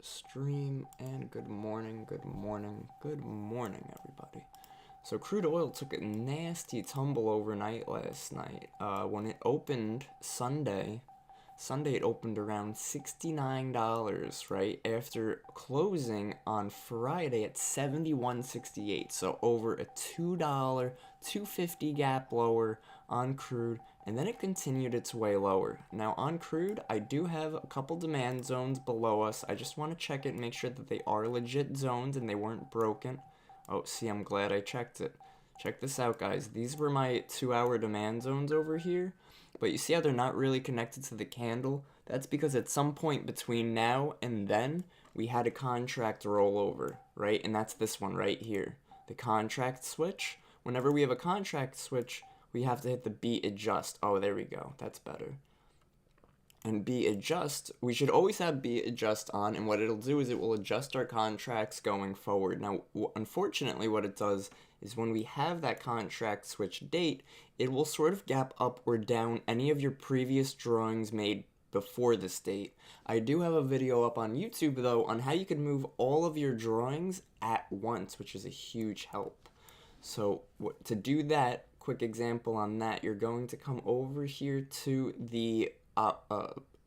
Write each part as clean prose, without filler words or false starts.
stream, and good morning, everybody. So crude oil took a nasty tumble overnight last night. When it opened Sunday it opened around $69, right? After closing on Friday at 71.68. So over a $2, 250 gap lower on crude, and then it continued its way lower. Now on crude, I do have a couple demand zones below us. I just want to check it and make sure that they are legit zones and they weren't broken. Oh, see, I'm glad I checked it. Check this out, guys. These were my 2-hour demand zones over here. But you see how they're not really connected to the candle? That's because at some point between now and then, we had a contract rollover, right? And that's this one right here. The contract switch. Whenever we have a contract switch, we have to hit the B adjust. Oh, there we go. That's better. And B adjust, we should always have B adjust on, and what it'll do is it will adjust our contracts going forward. Now, unfortunately, what it does is when we have that contract switch date, it will sort of gap up or down any of your previous drawings made before this date. I do have a video up on YouTube, though, on how you can move all of your drawings at once, which is a huge help. So to do that, quick example on that, you're going to come over here to the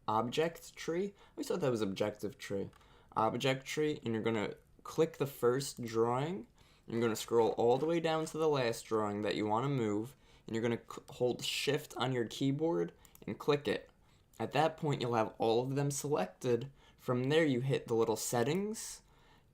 object tree. I always thought that was objective tree. Object tree, and you're going to click the first drawing. You're going to scroll all the way down to the last drawing that you want to move, and you're going to hold shift on your keyboard and click it. At that point, you'll have all of them selected. From there, you hit the little settings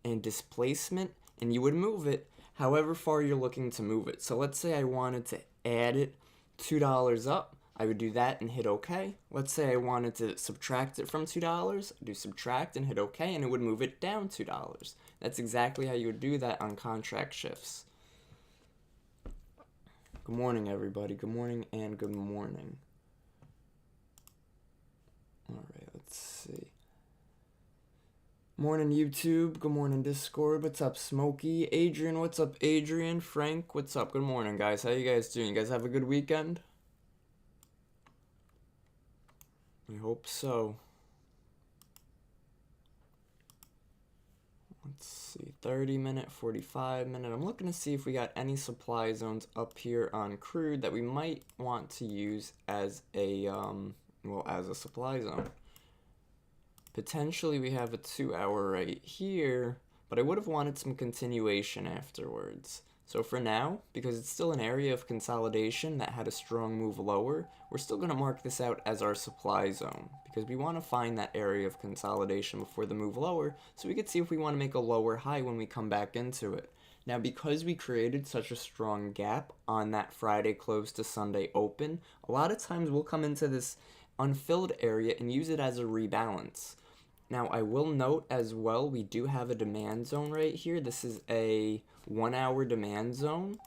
and displacement, and you would move it however far you're looking to move it. So let's say I wanted to add it $2 up. I would do that and hit OK. Let's say I wanted to subtract it from $2. Do subtract and hit OK, and it would move it down $2. That's exactly how you would do that on contract shifts. Good morning, everybody. Good morning and good morning. Alright, let's see. Morning, YouTube. Good morning, Discord. What's up, Smokey? Adrian, what's up, Adrian? Frank, what's up? Good morning, guys. How you guys doing? You guys have a good weekend? I hope so. Let's see, 30-minute, 45-minute. I'm looking to see if we got any supply zones up here on crude that we might want to use as a, as a supply zone. Potentially we have a 2-hour right here, but I would have wanted some continuation afterwards. So for now, because it's still an area of consolidation that had a strong move lower, we're still going to mark this out as our supply zone, because we want to find that area of consolidation before the move lower, so we can see if we want to make a lower high when we come back into it. Now, because we created such a strong gap on that Friday close to Sunday open, a lot of times we'll come into this unfilled area and use it as a rebalance. Now, I will note as well, we do have a demand zone right here. This is a 1-hour demand zone.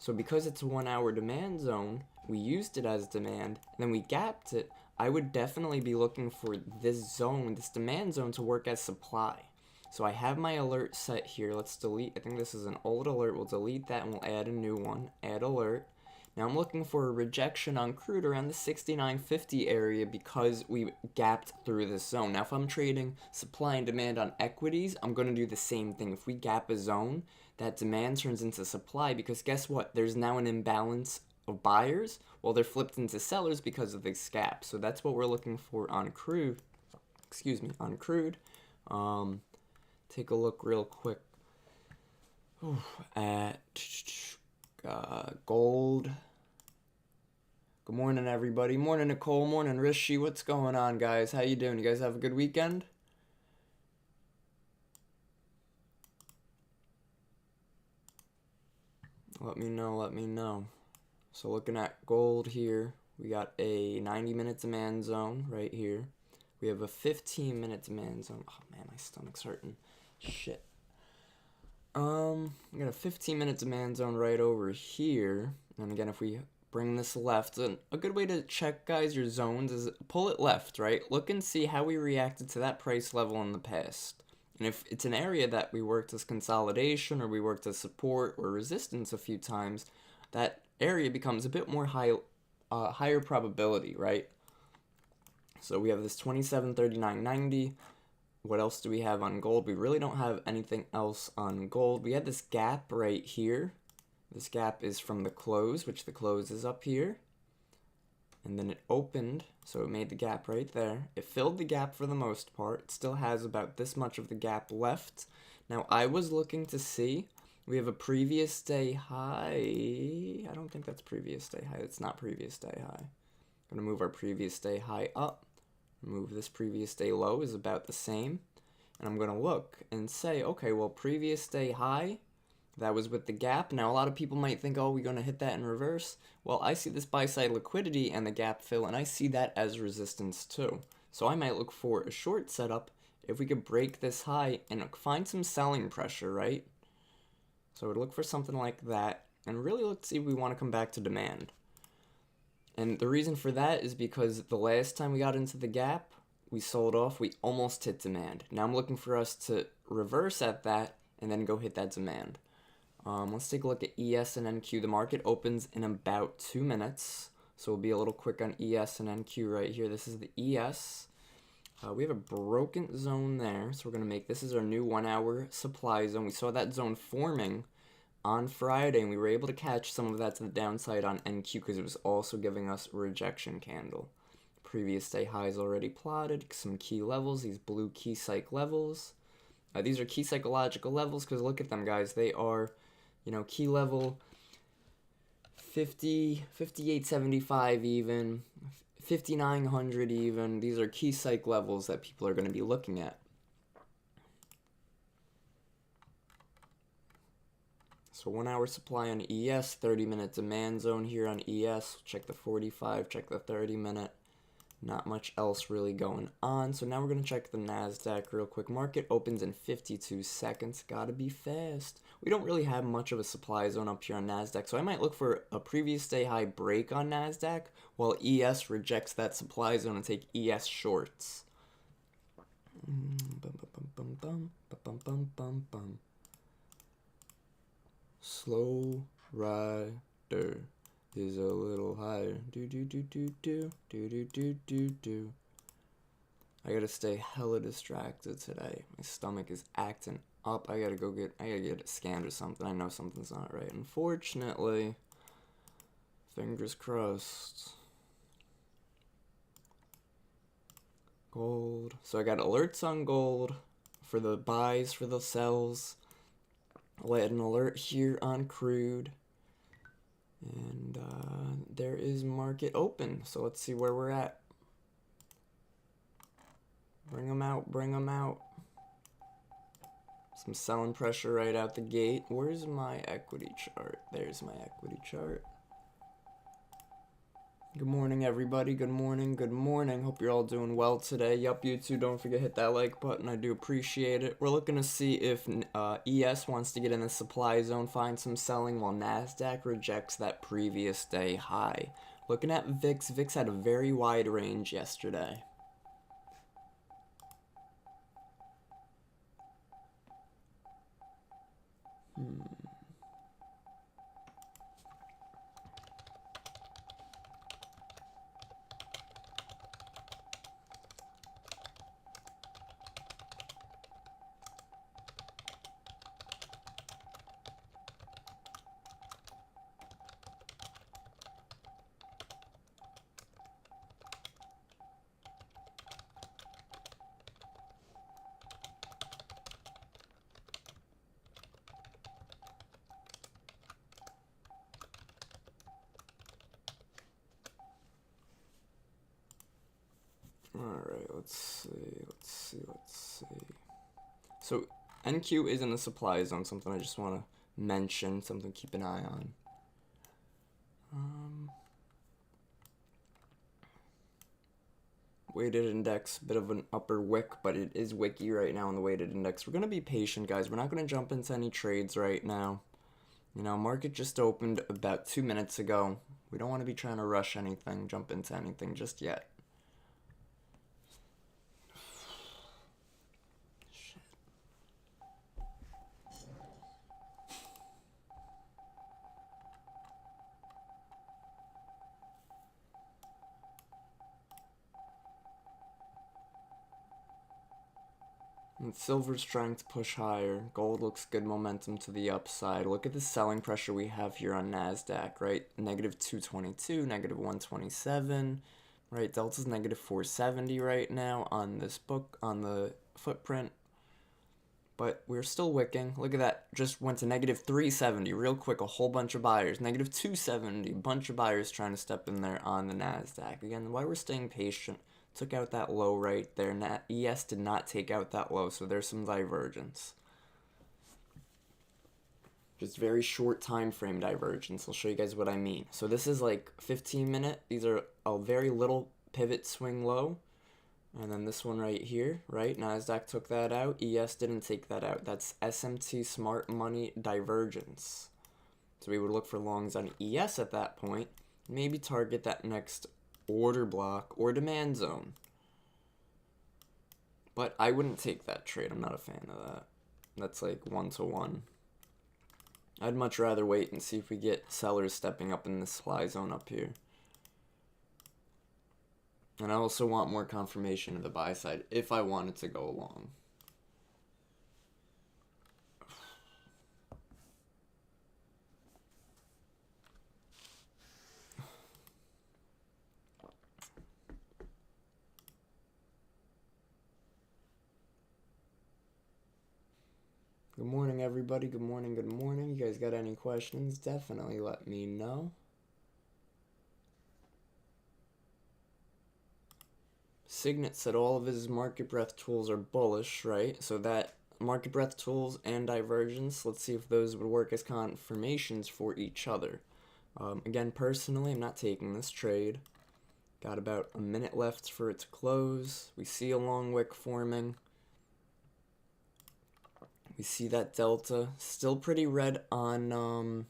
So because it's a 1-hour demand zone, we used it as demand, and then we gapped it. I would definitely be looking for this zone, this demand zone, to work as supply. So I have my alert set here. Let's delete. I think this is an old alert. We'll delete that and we'll add a new one. Add alert. Now I'm looking for a rejection on crude around the 69.50 area because we gapped through this zone. Now if I'm trading supply and demand on equities, I'm going to do the same thing. If we gap a zone, that demand turns into supply, because guess what? There's now an imbalance of buyers. Well, they're flipped into sellers because of this gap. So that's what we're looking for on crude. Excuse me, on crude. Take a look real quick at gold. Good morning, everybody. Morning, Nicole. Morning, Rishi. What's going on, guys? How you doing? You guys have a good weekend? Let me know, let me know. So looking at gold here, we got a 90-minute demand zone right here. We have a 15-minute demand zone. Oh man, my stomach's hurting. Shit. We got a 15-minute demand zone right over here. And again, if we bring this left, a good way to check, guys, your zones is pull it left, right? Look and see how we reacted to that price level in the past. And if it's an area that we worked as consolidation, or we worked as support or resistance a few times, that area becomes a bit more higher probability, right? So we have this 27.39.90. what else do we have on gold? We really don't have anything else on gold. We had this gap right here. This gap is from the close, which the close is up here. And then it opened, so it made the gap right there. It filled the gap for the most part. It still has about this much of the gap left. Now, I was looking to see, we have a previous day high. I don't think that's previous day high. It's not previous day high. I'm going to move our previous day high up. Move this previous day low is about the same. And I'm going to look and say, okay, well, previous day high, that was with the gap. Now, a lot of people might think, oh, we're going to hit that in reverse. Well, I see this buy-side liquidity and the gap fill, and I see that as resistance too. So I might look for a short setup if we could break this high and find some selling pressure, right? So I would look for something like that and really look to see if we want to come back to demand. And the reason for that is because the last time we got into the gap, we sold off, we almost hit demand. Now I'm looking for us to reverse at that and then go hit that demand. Let's take a look at ES and NQ. The market opens in about 2 minutes, so we'll be a little quick on ES and NQ right here. This is the ES. We have a broken zone there, so we're going to make this is our new 1 hour supply zone. We saw that zone forming on Friday, and we were able to catch some of that to the downside on NQ because it was also giving us a rejection candle. Previous day highs already plotted, some key levels, these blue key psych levels. These are key psychological levels because look at them, guys. They are, you know, key level 50, 5875 even, 5900 even. These are key psych levels that people are going to be looking at. So 1 hour supply on ES, 30-minute demand zone here on ES. Check the 45, check the 30-minute. Not much else really going on. So now we're going to check the NASDAQ real quick. Market opens in 52 seconds. Gotta be fast. We don't really have much of a supply zone up here on NASDAQ, so I might look for a previous day high break on NASDAQ while ES rejects that supply zone and take ES shorts. Slow rider is a little higher. Do do do do do do do do do do. I gotta stay hella distracted today. My stomach is acting up. I gotta get it scanned or something. I know something's not right. Unfortunately, fingers crossed. Gold. So I got alerts on gold for the buys, for the sells. I'll add an alert here on crude. And there is market open. So let's see where we're at. Bring them out, bring them out. Some selling pressure right out the gate. Where's my equity chart? There's my equity chart. Good morning, everybody. Good morning, good morning. Hope you're all doing well today. Yup, you too. Don't forget to hit that like button. I do appreciate it. We're looking to see if ES wants to get in the supply zone, find some selling, while NASDAQ rejects that previous day high. Looking at VIX, VIX had a very wide range yesterday. Alright, let's see. So, NQ is in the supply zone, something I just want to mention, something to keep an eye on. Weighted index, bit of an upper wick, but it is wicky right now on the weighted index. We're going to be patient, guys. We're not going to jump into any trades right now. You know, market just opened about 2 minutes ago. We don't want to be trying to rush anything, jump into anything just yet. And silver's trying to push higher. Gold looks good momentum to the upside. Look at the selling pressure we have here on NASDAQ, right? Negative 222, negative 127, right? Delta's negative 470 right now on this book, on the footprint. But we're still wicking. Look at that. Just went to negative 370 real quick. A whole bunch of buyers. Negative 270. Bunch of buyers trying to step in there on the NASDAQ. Again, why we're staying patient. Took out that low right there. ES did not take out that low, so there's some divergence. Just very short time frame divergence. I'll show you guys what I mean. So this is like 15 minute. These are a very little pivot swing low. And then this one right here, right? NASDAQ took that out. ES didn't take that out. That's SMT smart money divergence. So we would look for longs on ES at that point. Maybe target that next order block or demand zone. But I wouldn't take that trade. I'm not a fan of that. That's like 1-to-1. I'd much rather wait and see if we get sellers stepping up in the supply zone up here. And I also want more confirmation of the buy side if I wanted to go long. Good morning, everybody. Good morning, good morning. You guys got any questions? Definitely let me know. Signet said all of his market breadth tools are bullish, right? So that market breadth tools and divergence, let's see if those would work as confirmations for each other. Again, personally, I'm not taking this trade. Got about a minute left for it to close. We see a long wick forming. We see that delta. Still pretty red on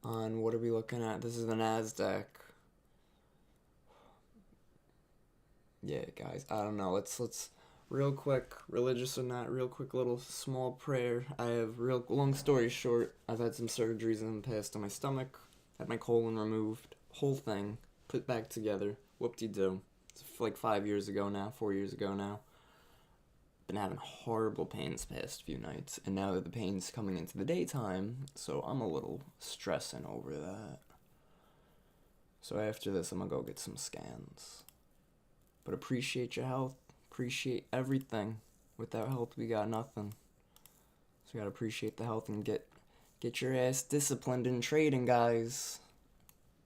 what are we looking at? This is the NASDAQ. Yeah, guys, I don't know. Let's real quick, religious or not, real quick little small prayer. I have long story short, I've had some surgeries in the past on my stomach, had my colon removed, whole thing, put back together, whoop-de-doo. It's like 5 years ago now, 4 years ago now. Been having horrible pains past few nights, and now the pain's coming into the daytime, so I'm a little stressing over that. So after this, I'm gonna go get some scans. But appreciate your health, appreciate everything. Without health, we got nothing. So you gotta appreciate the health and get your ass disciplined in trading, guys.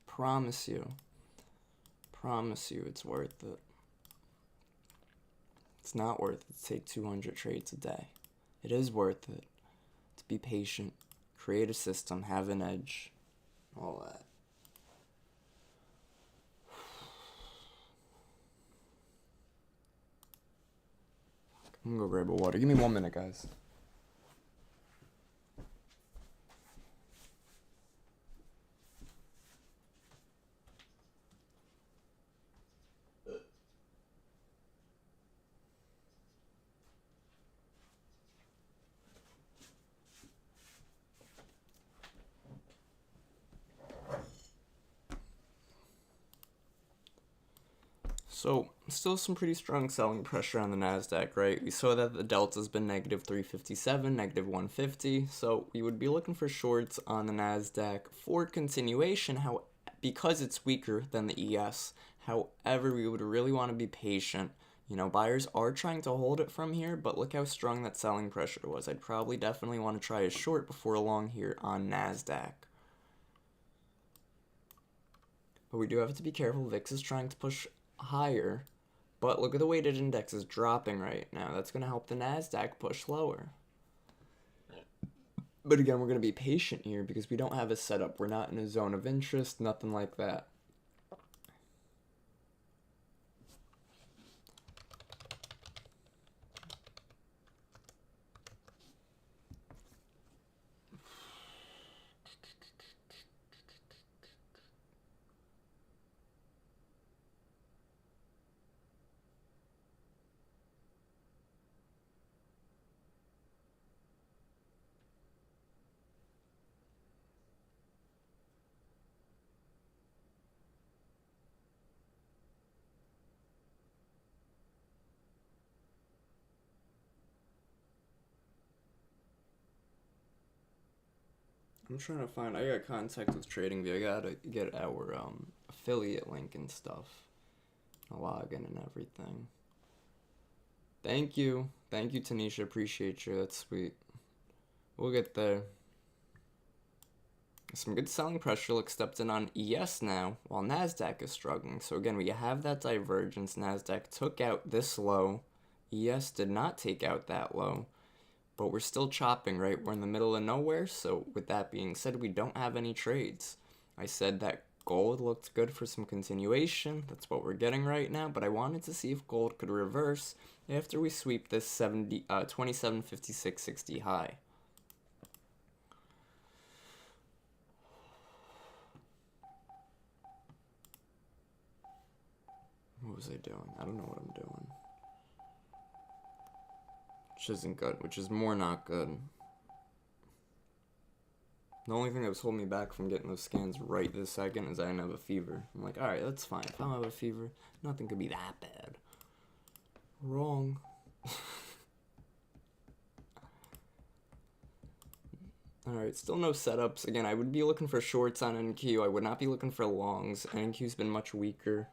Promise you it's worth it. It's not worth it to take 200 trades a day. It is worth it to be patient, create a system, have an edge, all that. I'm gonna go grab a water. Give me 1 minute, guys. So, still some pretty strong selling pressure on the NASDAQ, right? We saw that the delta's been negative 357, negative 150, so we would be looking for shorts on the NASDAQ for continuation, because it's weaker than the ES. However, we would really want to be patient. You know, buyers are trying to hold it from here, but look how strong that selling pressure was. I'd probably definitely want to try a short before long here on NASDAQ. But we do have to be careful. VIX is trying to push higher, but look at the weighted index is dropping right now. That's going to help the NASDAQ push lower. But again, we're going to be patient here because we don't have a setup. We're not in a zone of interest, nothing like that. I'm trying to find. I got contact with TradingView. I gotta get our affiliate link and stuff. A login and everything. Thank you, Tanisha. Appreciate you. That's sweet. We'll get there. Some good selling pressure looks stepped in on ES now, while NASDAQ is struggling. So again, we have that divergence. NASDAQ took out this low. ES did not take out that low. But we're still chopping, right? We're in the middle of nowhere. So with that being said, we don't have any trades. I said that gold looked good for some continuation. That's what we're getting right now. But I wanted to see if gold could reverse after we sweep this 27.56.60 high. What was I doing? I don't know what I'm doing. Which isn't good, which is more not good. The only thing that was holding me back from getting those scans right this second is I didn't have a fever. I'm like, alright, that's fine. If I don't have a fever, nothing could be that bad. Wrong. Alright, still no setups. Again, I would be looking for shorts on NQ. I would not be looking for longs. NQ's been much weaker.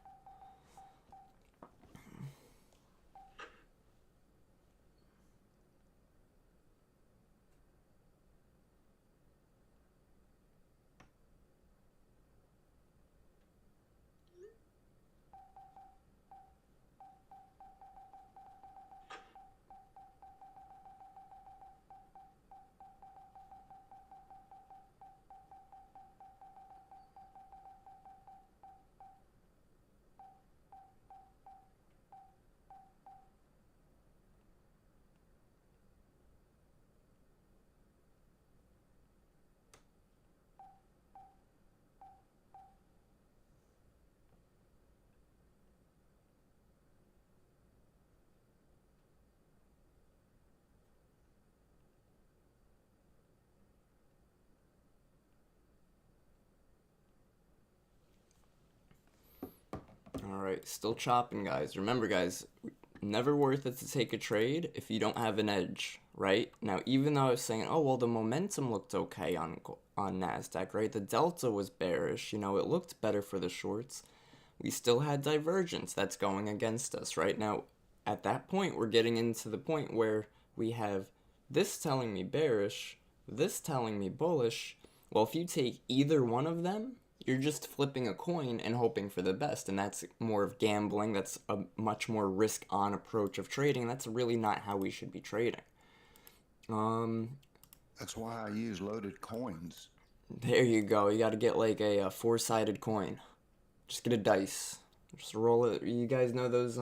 Alright, still chopping, guys. Remember, guys, never worth it to take a trade if you don't have an edge, right? Now, even though I was saying, oh, well, the momentum looked okay on NASDAQ, right? The delta was bearish. You know, it looked better for the shorts. We still had divergence that's going against us, right? Now, at that point, we're getting into the point where we have this telling me bearish, this telling me bullish. Well, if you take either one of them, you're just flipping a coin and hoping for the best, and that's more of gambling. That's a much more risk-on approach of trading. That's really not how we should be trading. That's why I use loaded coins. There you go. You got to get like a four-sided coin. Just get a dice. Just roll it. You guys know those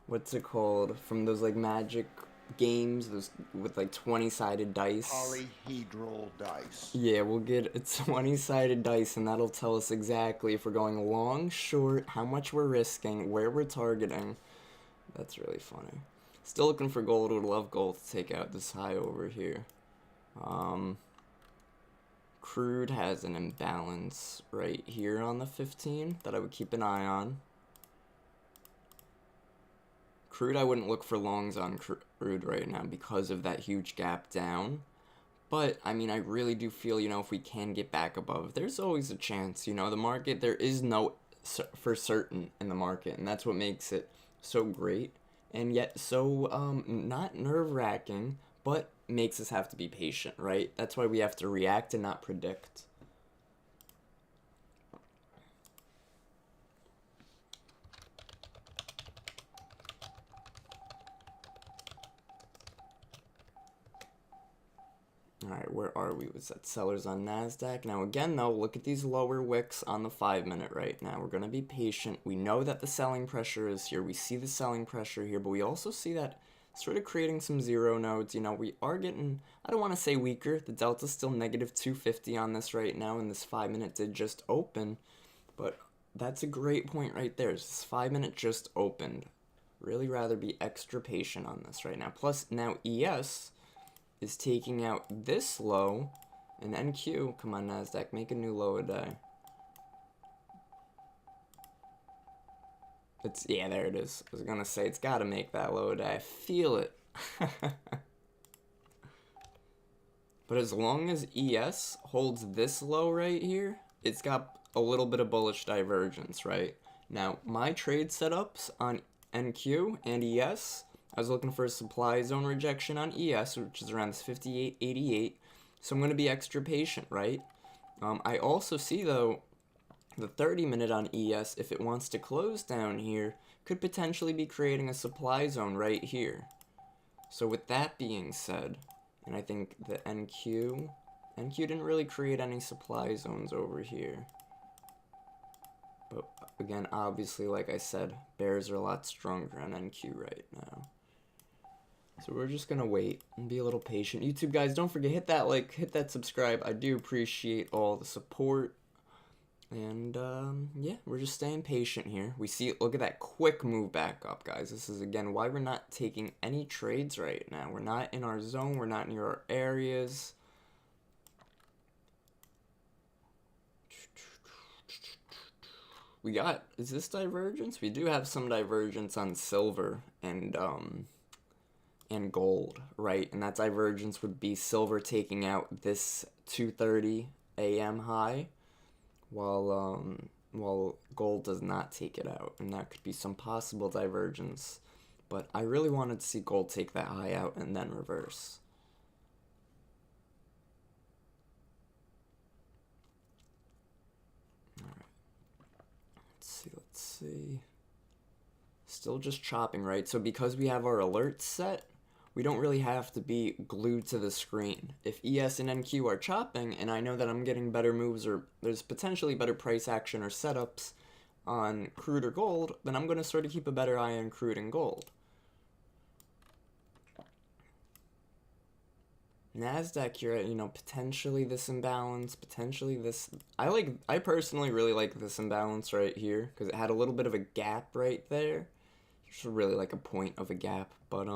what's it called? From those like magic games, those with like 20-sided dice. Polyhedral dice. Yeah, we'll get a 20-sided dice, and that'll tell us exactly if we're going long, short, how much we're risking, where we're targeting. That's really funny. Still looking for gold. Would love gold to take out this high over here. Crude has an imbalance right here on the 15 that I would keep an eye on. Crude, I wouldn't look for longs on crude right now because of that huge gap down. But, I mean, I really do feel, you know, if we can get back above, there's always a chance, you know, the market, there is no for certain in the market, and that's what makes it so great, and yet so, not nerve-wracking, but makes us have to be patient, right? That's why we have to react and not predict. Alright, where are we? Was that sellers on NASDAQ? Now again though, look at these lower wicks on the 5-minute right now. We're going to be patient. We know that the selling pressure is here. We see the selling pressure here, but we also see that sort of creating some zero nodes. You know, we are getting, I don't want to say weaker. The delta's still negative 250 on this right now, and this 5-minute did just open. But that's a great point right there. This 5-minute just opened. Really rather be extra patient on this right now. Plus now ES is taking out this low, and NQ, come on NASDAQ, make a new low a day. It's, yeah, there it is. I was gonna say, it's gotta make that low a day. I feel it. But as long as ES holds this low right here, it's got a little bit of bullish divergence, right? Now, my trade setups on NQ and ES, I was looking for a supply zone rejection on ES, which is around this 58.88. So I'm going to be extra patient, right? I also see, though, the 30-minute on ES, if it wants to close down here, could potentially be creating a supply zone right here. So with that being said, and I think the NQ didn't really create any supply zones over here. But again, obviously, like I said, bears are a lot stronger on NQ right now. So we're just gonna wait and be a little patient. YouTube guys, don't forget, hit that like, hit that subscribe. I do appreciate all the support. And yeah, we're just staying patient here. We see, look at that quick move back up, guys. This is again why we're not taking any trades right now. We're not in our zone. We're not near our areas. We got, is this divergence? We do have some divergence on silver and gold, right? And that divergence would be silver taking out this 2:30 a.m. high, while gold does not take it out, and that could be some possible divergence. But I really wanted to see gold take that high out and then reverse. All right. Let's see. Still just chopping, right? So because we have our alerts set, we don't really have to be glued to the screen. If ES and NQ are chopping, and I know that I'm getting better moves or there's potentially better price action or setups on crude or gold, then I'm going to sort of keep a better eye on crude and gold. NASDAQ, you're at, you know, potentially this imbalance, potentially this. I personally really like this imbalance right here because it had a little bit of a gap right there. Just really like a point of a gap, but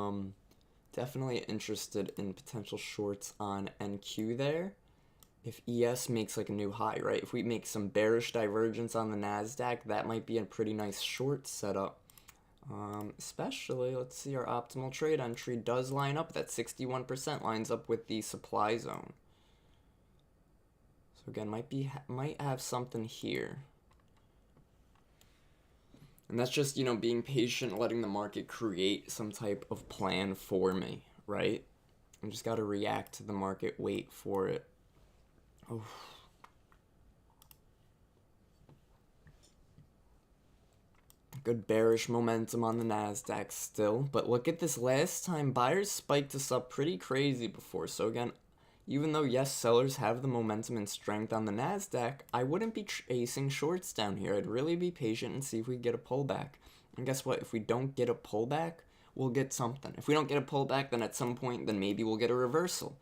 definitely interested in potential shorts on NQ there. If ES makes like a new high, right? If we make some bearish divergence on the NASDAQ, that might be a pretty nice short setup. Especially, let's see, our optimal trade entry does line up. That 61% lines up with the supply zone. So again, might have something here. And that's just, you know, being patient, letting the market create some type of plan for me, right? I just got to react to the market, wait for it. Oh. Good bearish momentum on the NASDAQ still. But look at this last time. Buyers spiked us up pretty crazy before. So again, even though, yes, sellers have the momentum and strength on the NASDAQ, I wouldn't be chasing shorts down here. I'd really be patient and see if we get a pullback. And guess what? If we don't get a pullback, we'll get something. If we don't get a pullback, then at some point, then maybe we'll get a reversal.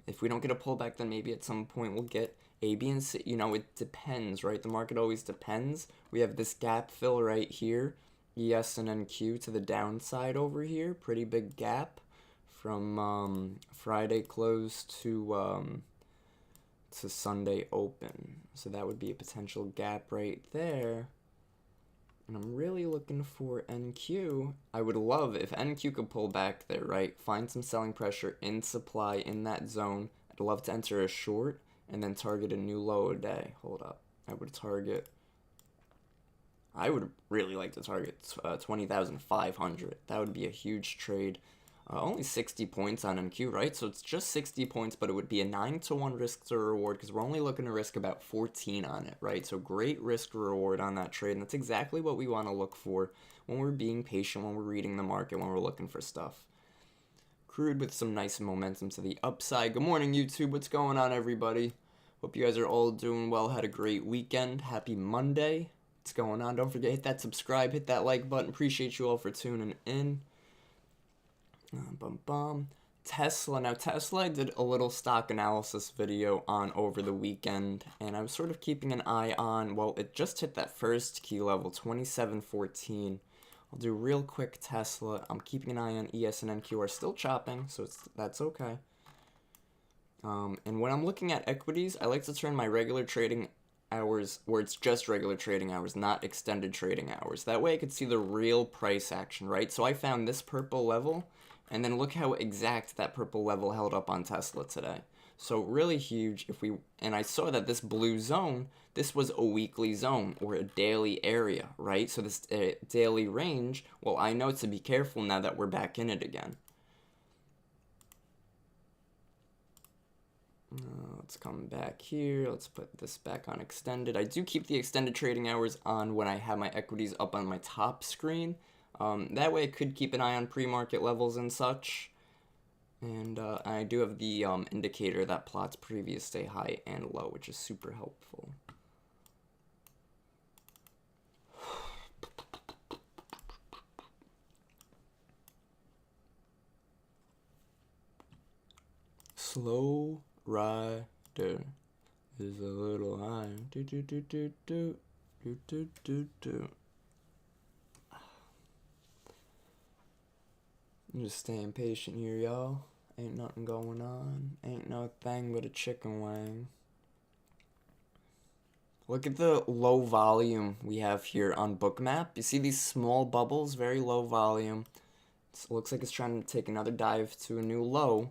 If we don't get a pullback, then maybe at some point we'll get A, B, and C. You know, it depends, right? The market always depends. We have this gap fill right here. ES and NQ to the downside over here. Pretty big gap from Friday close to Sunday open. So that would be a potential gap right there. And I'm really looking for NQ. I would love if NQ could pull back there, right? Find some selling pressure in supply in that zone. I'd love to enter a short and then target a new low a day. Hold up. I would really like to target 20,500. That would be a huge trade. Only 60 points on NQ, right? So it's just 60 points, but it would be a 9-to-1 risk to reward because we're only looking to risk about 14 on it, right? So great risk reward on that trade, and that's exactly what we want to look for when we're being patient, when we're reading the market, when we're looking for stuff. Crude with some nice momentum to the upside. Good morning, YouTube. What's going on, everybody? Hope you guys are all doing well. Had a great weekend. Happy Monday. What's going on? Don't forget, hit that subscribe, hit that like button. Appreciate you all for tuning in. Tesla. Now, Tesla, I did a little stock analysis video on over the weekend, and I was sort of keeping an eye on, well, it just hit that first key level, 2714. I'll do real quick Tesla. I'm keeping an eye on ES and NQ are still chopping, so that's okay. And when I'm looking at equities, I like to turn my regular trading hours where it's just regular trading hours, not extended trading hours. That way I could see the real price action, right? So I found this purple level, and then look how exact that purple level held up on Tesla today. So really huge if we, and I saw that this blue zone, this was a weekly zone or a daily area, right? So this daily range, well, I know to be careful now that we're back in it again. Let's come back here. Let's put this back on extended. I do keep the extended trading hours on when I have my equities up on my top screen. That way I could keep an eye on pre-market levels and such. And I do have the indicator that plots previous day high and low, which is super helpful. Slow rider is a little high. Do do do do do do do do do. I'm just staying patient here, y'all. Ain't nothing going on. Ain't no thing but a chicken wing. Look at the low volume we have here on Bookmap. You see these small bubbles? Very low volume. It looks like it's trying to take another dive to a new low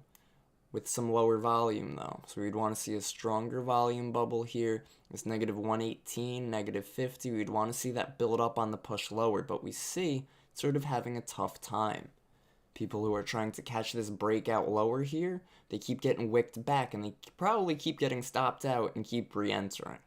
with some lower volume though. So we'd want to see a stronger volume bubble here. It's negative 118, negative 50. We'd want to see that build up on the push lower, but we see it's sort of having a tough time. People who are trying to catch this breakout lower here, they keep getting wicked back and they probably keep getting stopped out and keep re-entering.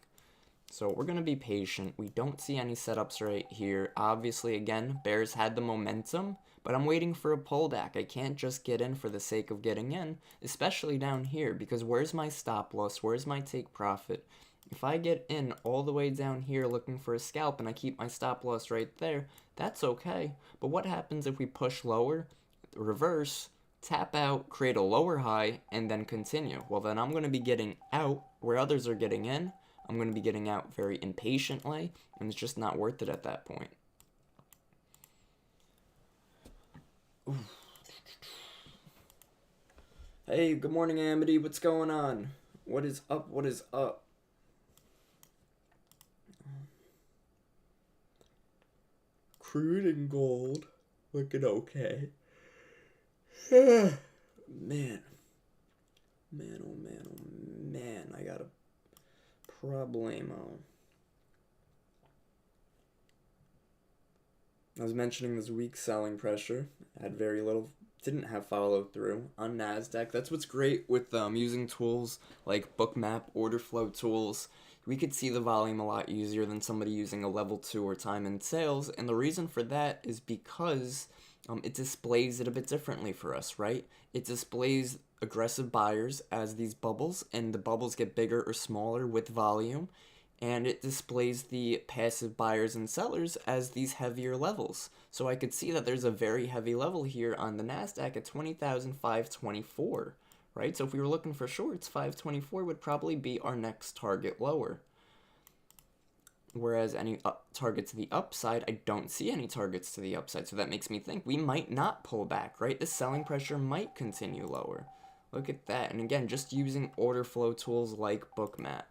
So we're going to be patient. We don't see any setups right here. Obviously, again, bears had the momentum, but I'm waiting for a pullback. I can't just get in for the sake of getting in, especially down here, because where's my stop loss? Where's my take profit? If I get in all the way down here looking for a scalp and I keep my stop loss right there, that's okay. But what happens if we push lower, reverse, tap out, create a lower high, and then continue? Well, then I'm going to be getting out where others are getting in. I'm going to be getting out very impatiently, and it's just not worth it at that point. Oof. Hey, good morning, Amity. What's going on? What is up? What is up? Crude and gold looking okay. Man. Man, oh man, oh man. I got a problemo. I was mentioning this weak selling pressure. I had very little, didn't have follow through on NASDAQ. That's what's great with using tools like Bookmap, order flow tools. We could see the volume a lot easier than somebody using a level 2 or time in sales. And the reason for that is because it displays it a bit differently for us, right? It displays aggressive buyers as these bubbles, and the bubbles get bigger or smaller with volume, and it displays the passive buyers and sellers as these heavier levels. So I could see that there's a very heavy level here on the NASDAQ at 20,524, right? So if we were looking for shorts, 524 would probably be our next target lower. Whereas any target to the upside, I don't see any targets to the upside. So that makes me think we might not pull back, right? The selling pressure might continue lower. Look at that. And again, just using order flow tools like Bookmap.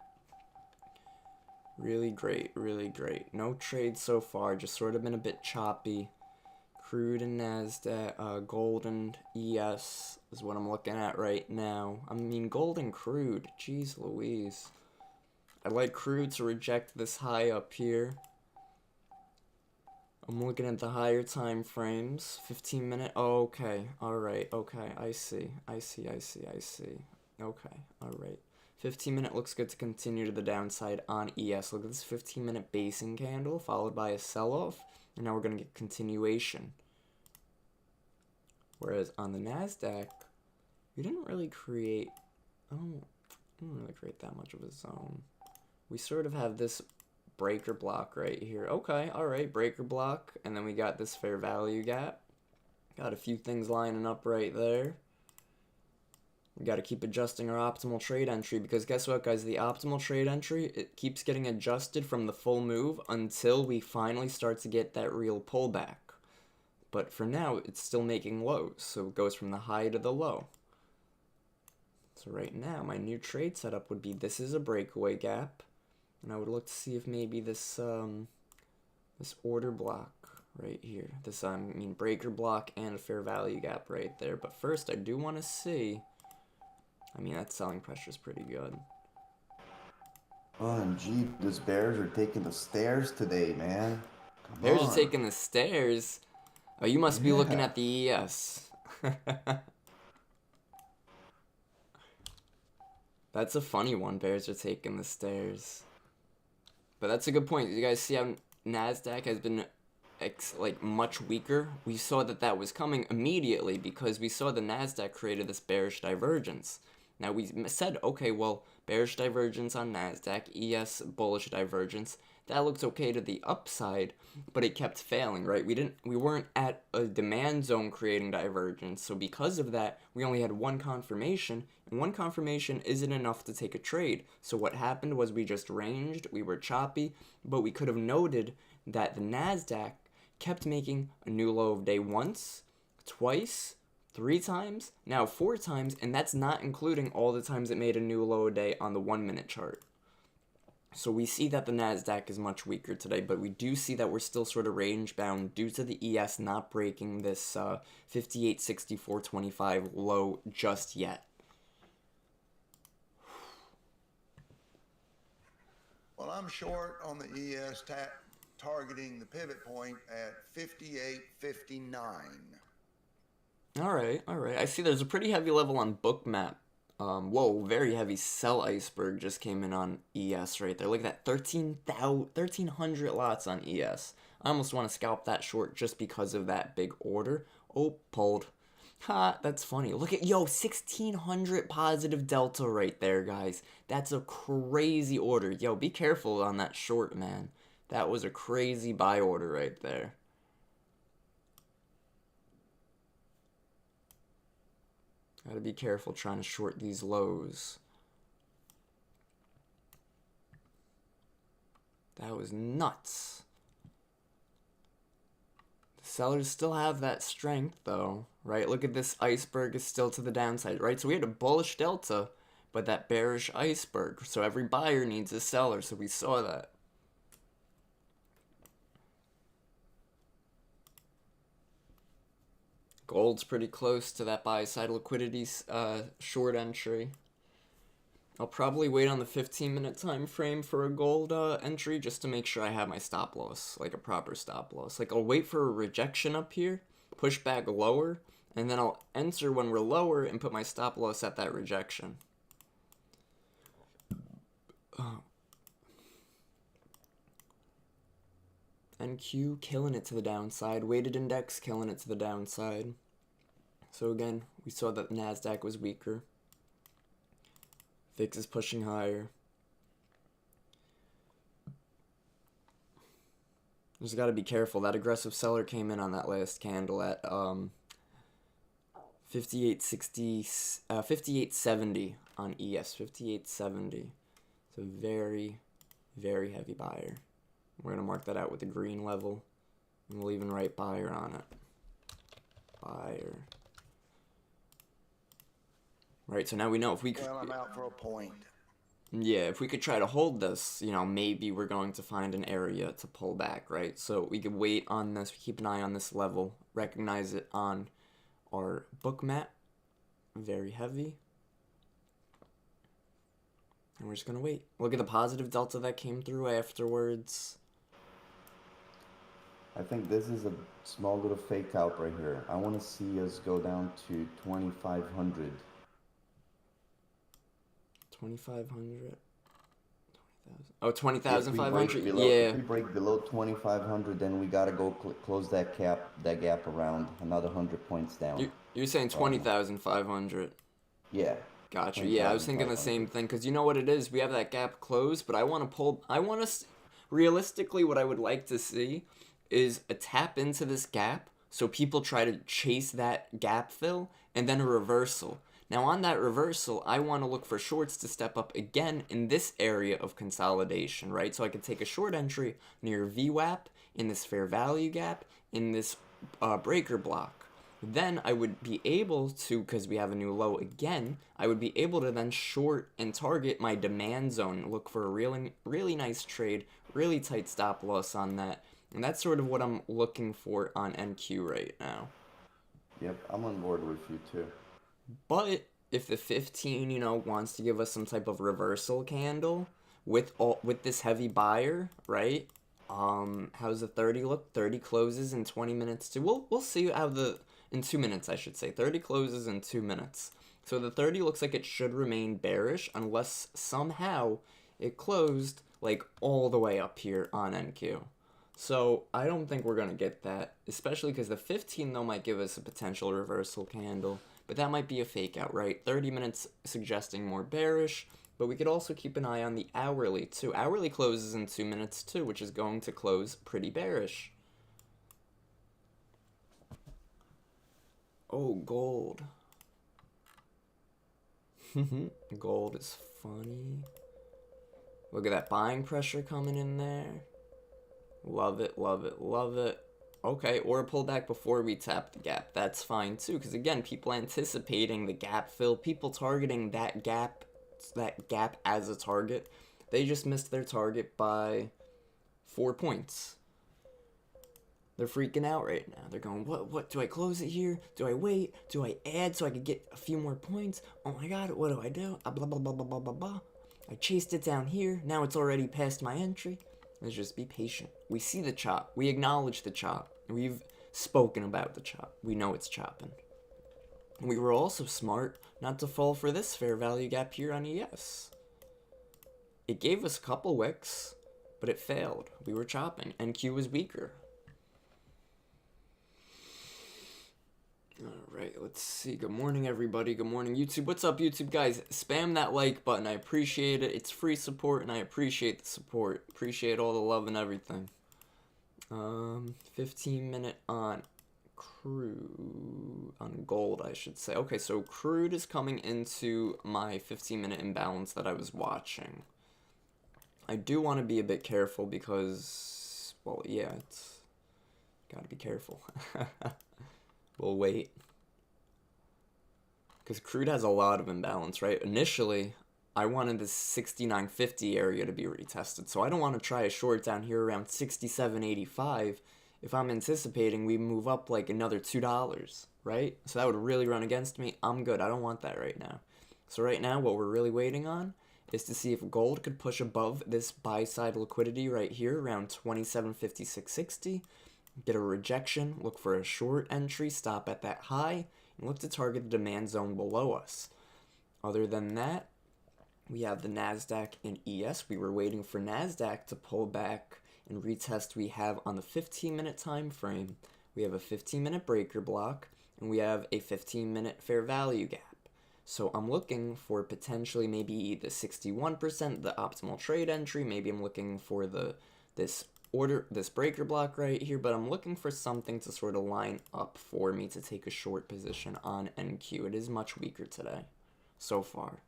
Really great, really great. No trades so far, just sort of been a bit choppy. Crude and NASDAQ, gold and ES is what I'm looking at right now. I mean, gold and crude, jeez Louise. I'd like crude to reject this high up here. I'm looking at the higher time frames. 15 minute. Oh, okay. Alright. Okay. I see. Okay. Alright. 15 minute looks good to continue to the downside on ES. Look at this 15 minute basing candle followed by a sell off. And now we're going to get continuation. Whereas on the NASDAQ, we didn't really create. Oh, didn't really create that much of a zone. We sort of have this breaker block right here. Okay, alright, breaker block. And then we got this fair value gap. Got a few things lining up right there. We got to keep adjusting our optimal trade entry because guess what, guys? The optimal trade entry, it keeps getting adjusted from the full move until we finally start to get that real pullback. But for now, it's still making lows. So it goes from the high to the low. So right now, my new trade setup would be this is a breakaway gap. And I would look to see if maybe this this order block right here, this breaker block and a fair value gap right there. But first, I do want to see I mean, that selling pressure is pretty good. OMG, these bears are taking the stairs today, man. Come Bears are on. taking the stairs. Oh, you must be looking Yeah. at the ES. That's a funny one. Bears are taking the stairs. But that's a good point. You guys see how NASDAQ has been like much weaker? We saw that was coming immediately because we saw the NASDAQ created this bearish divergence. Now we said, okay, well, bearish divergence on NASDAQ, ES bullish divergence. That looks okay to the upside, but it kept failing, right? We weren't at a demand zone creating divergence. So because of that, we only had one confirmation, and one confirmation isn't enough to take a trade. So what happened was we just ranged, we were choppy, but we could have noted that the NASDAQ kept making a new low of day once, twice, 3 times, now 4 times, and that's not including all the times it made a new low a day on the 1 minute chart. So we see that the NASDAQ is much weaker today, but we do see that we're still sort of range bound due to the ES not breaking this 58.6425 low just yet. Well, I'm short on the ES targeting the pivot point at 58.59. All right. I see there's a pretty heavy level on Bookmap. Whoa, very heavy sell iceberg just came in on ES right there. Look at that, 1,300 lots on ES. I almost want to scalp that short just because of that big order. Oh, pulled. Ha, that's funny. Look at, 1,600 positive delta right there, guys. That's a crazy order. Yo, be careful on that short, man. That was a crazy buy order right there. Gotta be careful trying to short these lows. That was nuts. The sellers still have that strength though, right? Look at this iceberg is still to the downside, right? So we had a bullish delta, but that bearish iceberg. So every buyer needs a seller, so we saw that. Gold's pretty close to that buy side liquidity short entry. I'll probably wait on the 15-minute time frame for a gold entry just to make sure I have my stop loss, like a proper stop loss. Like I'll wait for a rejection up here, push back lower, and then I'll enter when we're lower and put my stop loss at that rejection. NQ killing it to the downside. Weighted index killing it to the downside. So again, we saw that the NASDAQ was weaker. VIX is pushing higher. Just got to be careful. That aggressive seller came in on that last candle at 58.70 on ES. 58.70. It's a very, very heavy buyer. We're going to mark that out with a green level. And we'll even write buyer on it. Buyer. Right, so now we know if we could... Well, I'm out for a point. Yeah, if we could try to hold this, maybe we're going to find an area to pull back, right? So we could wait on this, keep an eye on this level, recognize it on our book map. Very heavy. And we're just going to wait. Look at the positive delta that came through afterwards. I think this is a small little fake out right here. I want to see us go down to 2,500. 2,500. 20,000. Oh, 20,500. Yeah. If we break below 2,500, then we gotta go close that gap around another 100 points down. You're saying 20,500. Yeah. Gotcha. Yeah, I was thinking the same thing because you know what it is. We have that gap closed, but I want to pull. Realistically, what I would like to see is a tap into this gap, so people try to chase that gap fill, and then a reversal. Now on that reversal, I want to look for shorts to step up again in this area of consolidation, right? So I could take a short entry near VWAP, in this fair value gap, in this breaker block. Then I would be able to, because we have a new low again, I would be able to then short and target my demand zone, look for a really, really nice trade, really tight stop loss on that. And that's sort of what I'm looking for on NQ right now. Yep, I'm on board with you too. But if the 15, you know, wants to give us some type of reversal candle with this heavy buyer, right? How's the 30 look? 30 closes in 20 minutes too. We'll see how in 2 minutes, I should say. 30 closes in 2 minutes. So the 30 looks like it should remain bearish unless somehow it closed like all the way up here on NQ. So I don't think we're going to get that, especially because the 15 though might give us a potential reversal candle, but that might be a fake out, right? 30 minutes suggesting more bearish, but we could also keep an eye on the hourly too. Hourly closes in 2 minutes too, which is going to close pretty bearish. Oh, gold. Gold is funny. Look at that buying pressure coming in there. Love it, love it, love it. Okay, or a pullback before we tap the gap. That's fine too, because again, people anticipating the gap fill, people targeting that gap as a target. They just missed their target by 4 points. They're freaking out right now. They're going, what, do I close it here? Do I wait? Do I add so I could get a few more points? Oh my god, what do I do? Blah, blah, blah, blah, blah, blah, blah. I chased it down here. Now it's already past my entry. Let's just be patient. We see the chop. We acknowledge the chop. We've spoken about the chop. We know it's chopping. We were also smart not to fall for this fair value gap here on ES. It gave us a couple wicks, but it failed. We were chopping. NQ was weaker. Alright, let's see. Good morning, everybody. Good morning, YouTube. What's up, YouTube? Guys, spam that like button. I appreciate it. It's free support, and I appreciate the support. Appreciate all the love and everything. 15-minute on crude. On gold, I should say. Okay, so crude is coming into my 15-minute imbalance that I was watching. I do want to be a bit careful because, well, yeah, it's gotta be careful. We'll wait. Because crude has a lot of imbalance, right? Initially, I wanted this 69.50 area to be retested. So I don't want to try a short down here around 67.85 if I'm anticipating we move up like another $2, right? So that would really run against me. I'm good. I don't want that right now. So right now, what we're really waiting on is to see if gold could push above this buy-side liquidity right here around 27.5660. Get a rejection, look for a short entry, stop at that high, and look to target the demand zone below us. Other than that, we have the NASDAQ and ES. We were waiting for NASDAQ to pull back and retest we have on the 15-minute time frame. We have a 15-minute breaker block, and we have a 15-minute fair value gap. So I'm looking for potentially maybe the 61%, the optimal trade entry. Maybe I'm looking for this breaker block right here, but I'm looking for something to sort of line up for me to take a short position on NQ. It is much weaker today, so far.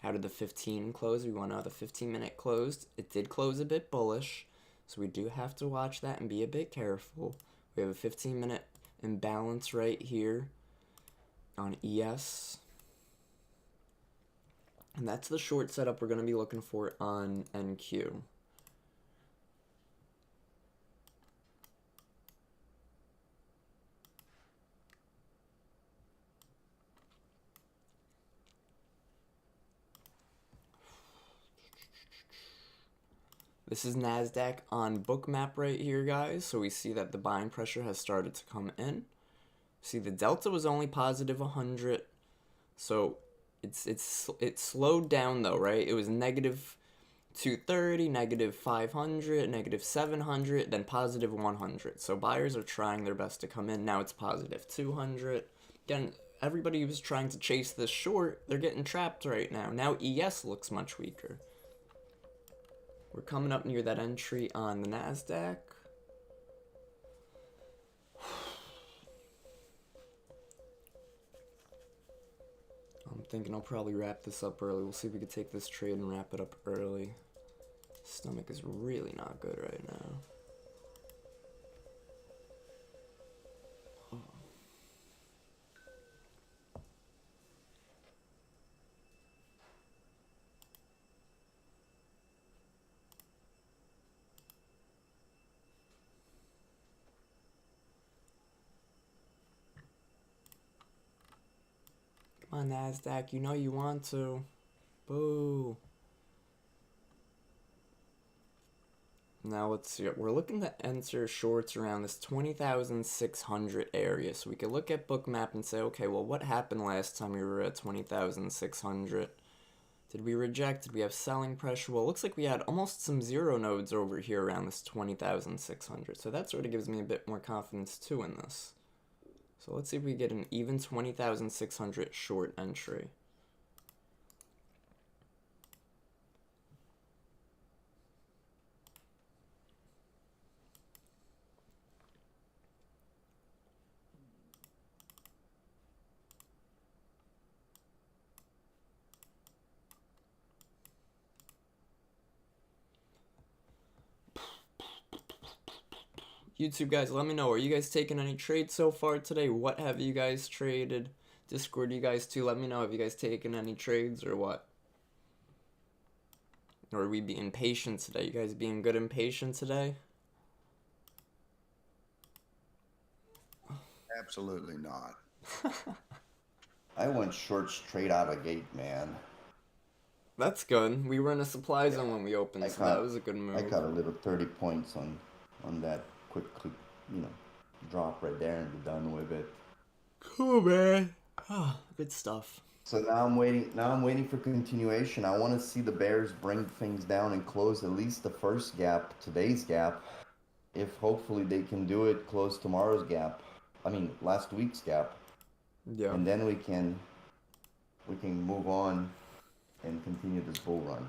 How did the 15 close? We want to know the 15-minute closed. It did close a bit bullish, so we do have to watch that and be a bit careful. We have a 15-minute imbalance right here on ES. And that's the short setup we're going to be looking for on NQ. This is NASDAQ on bookmap right here, guys. So we see that the buying pressure has started to come in. See, the delta was only positive 100. So it slowed down though, right? It was negative 230, negative 500, negative 700, then positive 100. So buyers are trying their best to come in. Now it's positive 200. Again, everybody who's trying to chase this short, they're getting trapped right now. Now ES looks much weaker. We're coming up near that entry on the NASDAQ. I'm thinking I'll probably wrap this up early. We'll see if we can take this trade and wrap it up early. Stomach is really not good right now. Come on, NASDAQ. You know you want to. Boo. Now let's see. We're looking to enter shorts around this 20,600 area. So we could look at Bookmap and say, okay, well, what happened last time we were at 20,600? Did we reject? Did we have selling pressure? Well, it looks like we had almost some zero nodes over here around this 20,600. So that sort of gives me a bit more confidence too in this. So let's see if we get an even 20,600 short entry. YouTube guys, let me know. Are you guys taking any trades so far today? What have you guys traded? Discord, you guys too. Let me know. Have you guys taken any trades or what? Or are we being patient today? You guys being good and patient today? Absolutely not. I went short straight out of gate, man. That's good. We were in a supply zone when we opened, so that was a good move. I got a little 30 points on that quick, drop right there and be done with it. Cool, man. Oh, good stuff. So now I'm waiting. Now I'm waiting for continuation. I want to see the bears bring things down and close at least the first gap, today's gap. If hopefully they can do it, close tomorrow's gap. I mean, last week's gap. Yeah. And then we can move on and continue this bull run.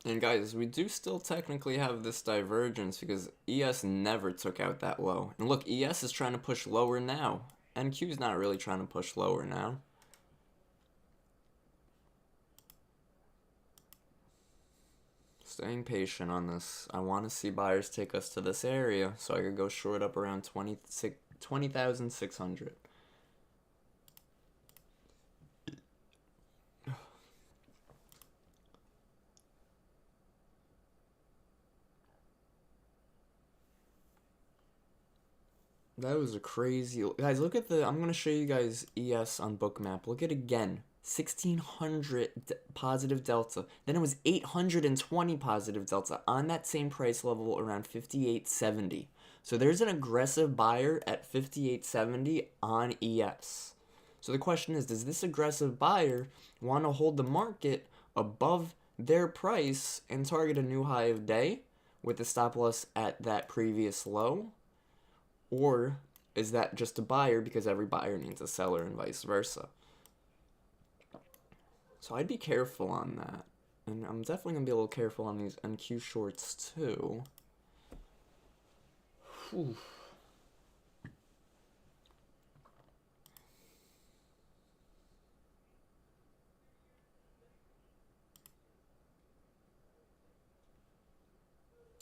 And guys, we do still technically have this divergence because ES never took out that low. And look, ES is trying to push lower now. NQ's not really trying to push lower now. Staying patient on this. I want to see buyers take us to this area so I could go short up around 20,600. That was a crazy... Guys, look at the... I'm going to show you guys ES on Bookmap. Look at it again. 1,600 positive delta. Then it was 820 positive delta on that same price level around 58.70. So there's an aggressive buyer at 58.70 on ES. So the question is, does this aggressive buyer want to hold the market above their price and target a new high of day with the stop loss at that previous low? Or is that just a buyer because every buyer needs a seller and vice versa? So I'd be careful on that. And I'm definitely going to be a little careful on these NQ shorts too. Whew.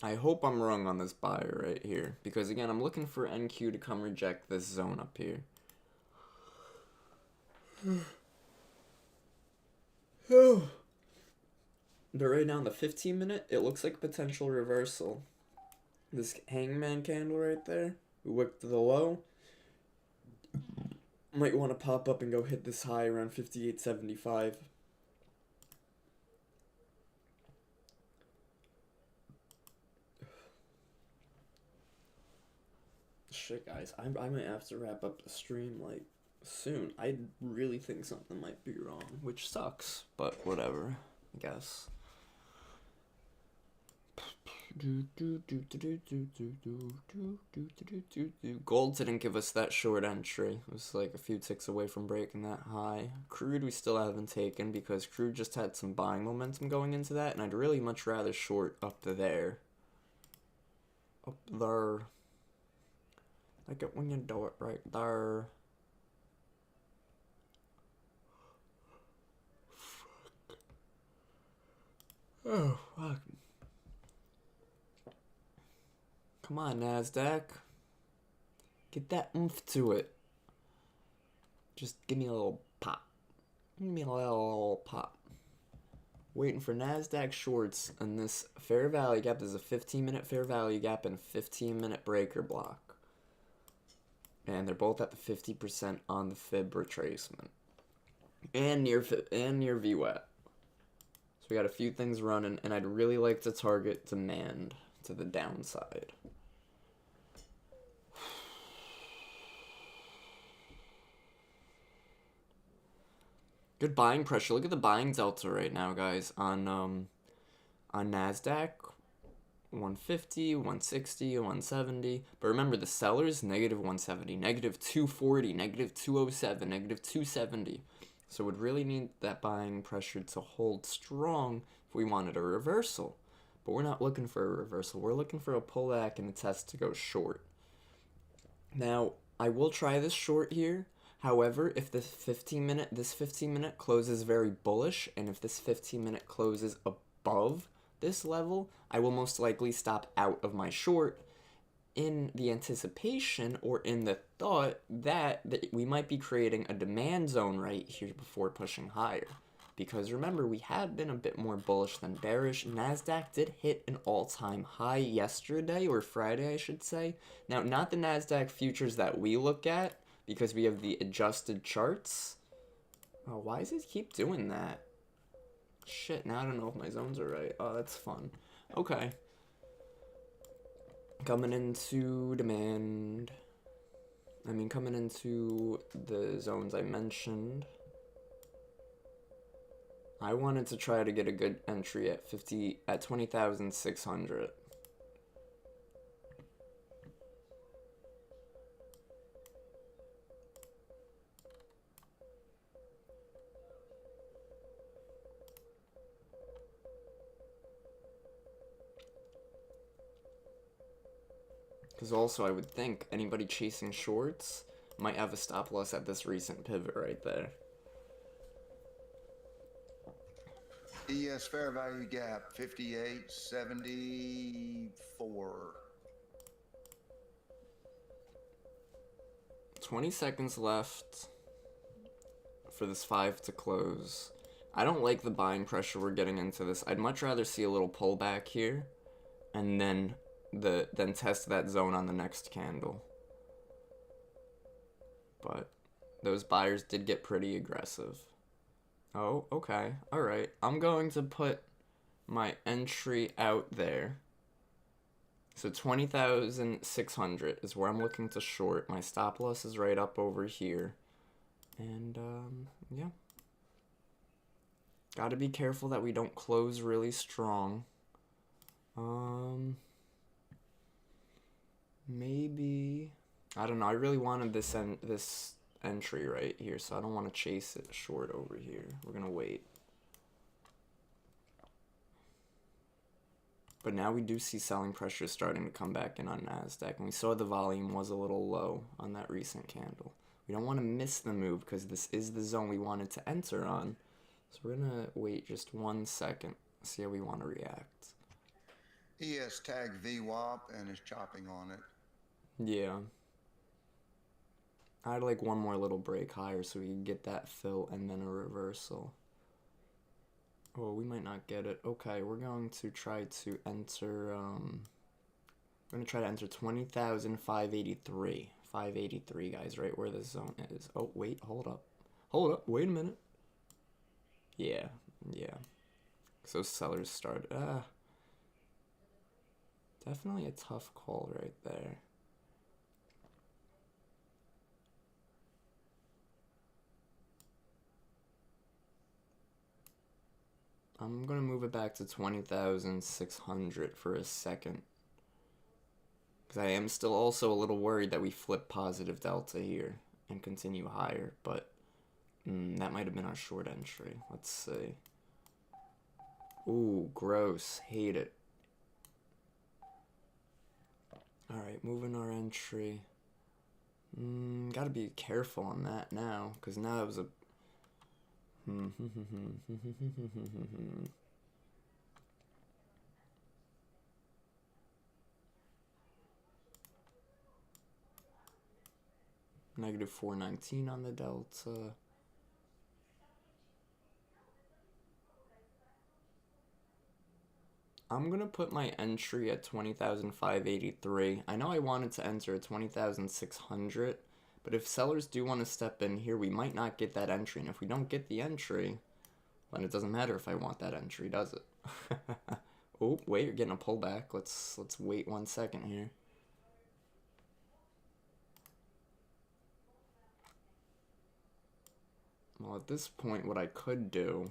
I hope I'm wrong on this buyer right here. Because again, I'm looking for NQ to come reject this zone up here. But right now in the 15 minute, it looks like a potential reversal. This hangman candle right there, we whipped to the low. Might want to pop up and go hit this high around 58.75. Shit, guys, I might have to wrap up the stream, like, soon. I really think something might be wrong, which sucks, but whatever, I guess. Gold didn't give us that short entry. It was like a few ticks away from breaking that high. Crude we still haven't taken because crude just had some buying momentum going into that, and I'd really much rather short up to there. Up there. Like it when you do it right there. Fuck. Oh, fuck. Come on, NASDAQ. Get that oomph to it. Just give me a little pop. Give me a little pop. Waiting for NASDAQ shorts, and this fair value gap is a 15-minute fair value gap and a 15-minute breaker block. And they're both at the 50% on the fib retracement. And near VWAP. So we got a few things running, and I'd really like to target demand to the downside. Good buying pressure. Look at the buying delta right now, guys, on NASDAQ. 150, 160, 170. But remember, the sellers, negative 170, negative 240, negative 207, negative 270. So would really need that buying pressure to hold strong if we wanted a reversal. But we're not looking for a reversal. We're looking for a pullback and a test to go short. Now, I will try this short here. However, if this 15-minute closes very bullish, and if this 15-minute closes above this level, I will most likely stop out of my short in the anticipation or in the thought that we might be creating a demand zone right here before pushing higher. Because remember, we have been a bit more bullish than bearish. NASDAQ did hit an all-time high yesterday, or Friday, I should say. Now, not the NASDAQ futures that we look at, because we have the adjusted charts. Oh, why does it keep doing that? Shit, now I don't know if my zones are right. Oh, that's fun. Okay. Coming into demand. Coming into the zones I mentioned. I wanted to try to get a good entry at 20,600. Because also, I would think anybody chasing shorts might have a stop loss at this recent pivot right there. ES fair value gap 58.74. 20 seconds left for this 5 to close. I don't like the buying pressure we're getting into this. I'd much rather see a little pullback here and then test that zone on the next candle. But those buyers did get pretty aggressive. Oh, okay. Alright. I'm going to put my entry out there. So 20,600 is where I'm looking to short. My stop loss is right up over here. And, yeah. Gotta be careful that we don't close really strong. Maybe, I don't know. I really wanted this entry right here, so I don't want to chase it short over here. We're gonna wait. But now we do see selling pressure starting to come back in on NASDAQ, and we saw the volume was a little low on that recent candle. We don't want to miss the move because this is the zone we wanted to enter on. So we're gonna wait just 1 second, see how we want to react. ES tag VWAP and is chopping on it. Yeah. I'd like one more little break higher so we can get that fill and then a reversal. Oh, we might not get it. Okay, we're going to try to enter, we're going to try to enter 20,583. 583, guys, right where the zone is. Oh, wait, hold up. Hold up, wait a minute. Yeah. So sellers started, definitely a tough call right there. I'm going to move it back to 20,600 for a second. Because I am still also a little worried that we flip positive delta here and continue higher. But that might have been our short entry. Let's see. Ooh, gross. Hate it. Alright, moving our entry. Gotta be careful on that now. Because now it was a... Negative 419 on the delta. I'm gonna put my entry at 20,583. I know I wanted to enter at 20,600, but if sellers do want to step in here, we might not get that entry. And if we don't get the entry, then it doesn't matter if I want that entry, does it? Oh, wait, you're getting a pullback. Let's wait 1 second here. Well, at this point, what I could do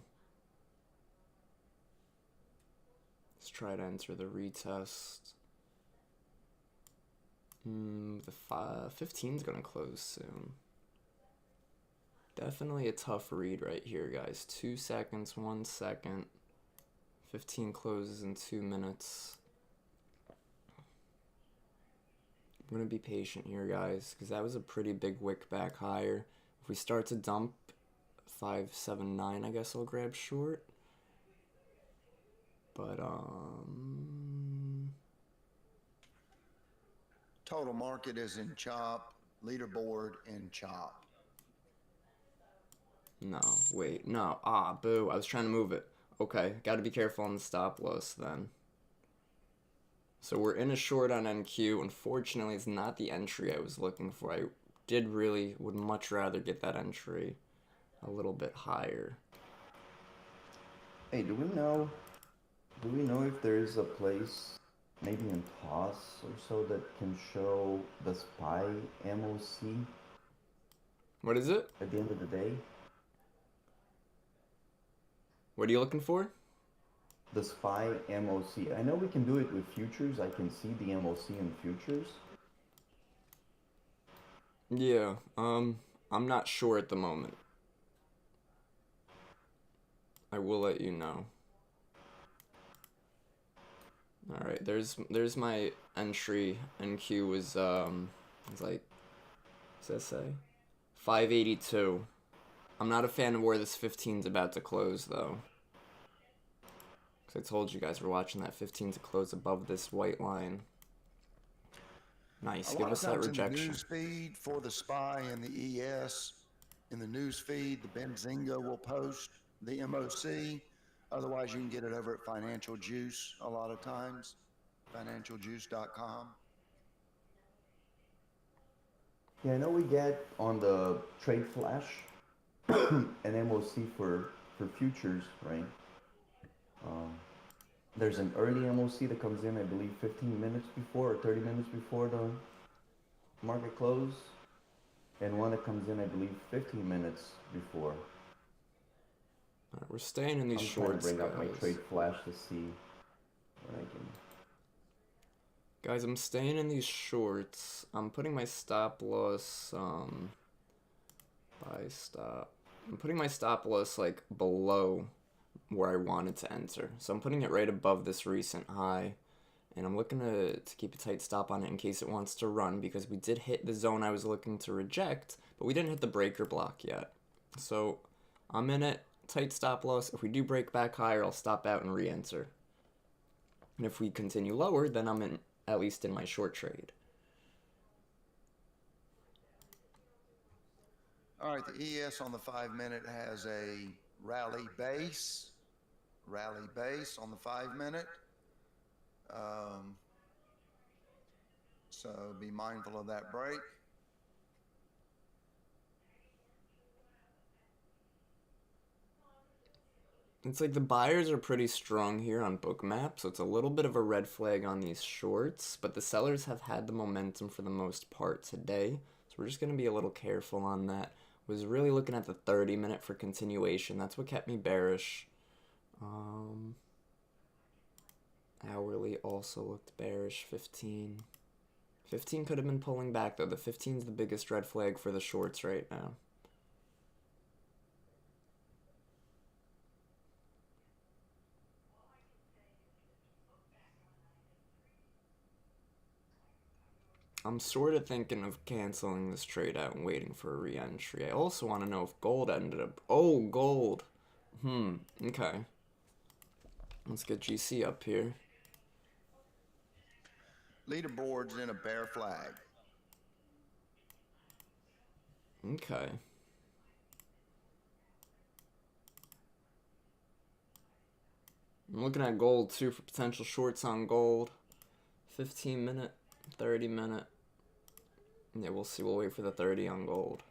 is try to enter the retest. The 15's gonna close soon. Definitely a tough read right here, guys. 2 seconds, 1 second. 15 closes in 2 minutes. I'm gonna be patient here, guys, because that was a pretty big wick back higher. If we start to dump 579, I guess I'll grab short. But Total market is in chop. Leaderboard in chop. no, wait, no. Ah, boo. I was trying to move it. Okay, got to be careful on the stop loss then. So we're in a short on NQ. Unfortunately, it's not the entry I was looking for. I would much rather get that entry a little bit higher. Hey, do we know if there is a place, maybe in TOS or so, that can show the SPY MOC What is it? at the end of the day? What are you looking for? The SPY MOC. I know we can do it with futures. I can see the MOC in futures. Yeah, I'm not sure at the moment. I will let you know. Alright, there's my entry. NQ was it's like, what's that say? 582. I'm not a fan of where this 15's about to close though. Cause I told you guys we're watching that 15 to close above this white line. Nice, give us that rejection. In the news feed for the SPY and the ES, in the news feed, the Benzinga will post the MOC. Otherwise, you can get it over at Financial Juice a lot of times, financialjuice.com. Yeah, I know we get on the Trade Flash an MOC for futures, right? There's an early MOC that comes in, I believe, 15 minutes before or 30 minutes before the market close, and one that comes in, I believe, 15 minutes before. Alright, we're staying in these I'm shorts, trying to bring up my guys. Trade Flash to see what I can. Guys, I'm staying in these shorts. I'm putting my stop loss, buy stop. I'm putting my stop loss, like, below where I wanted to enter. So I'm putting it right above this recent high. And I'm looking to keep a tight stop on it in case it wants to run, because we did hit the zone I was looking to reject, but we didn't hit the breaker block yet. So I'm in it, tight stop loss. If we do break back higher, I'll stop out and re-enter. And if we continue lower, then I'm in, at least in my short trade. All right, the ES on the 5-minute has a rally base on the 5-minute. So be mindful of that break. It's like the buyers are pretty strong here on Bookmap, so it's a little bit of a red flag on these shorts, but the sellers have had the momentum for the most part today, so we're just going to be a little careful on that. Was really looking at the 30-minute for continuation. That's what kept me bearish. Hourly also looked bearish. 15 could have been pulling back, though. The 15 is the biggest red flag for the shorts right now. I'm sort of thinking of canceling this trade out and waiting for a re-entry. I also want to know if gold ended up... Oh, gold! Okay. Let's get GC up here. Leaderboard's in a bear flag. Okay. I'm looking at gold too for potential shorts on gold. 15 minute, 30 minute. Yeah, we'll see. We'll wait for the 30 on gold.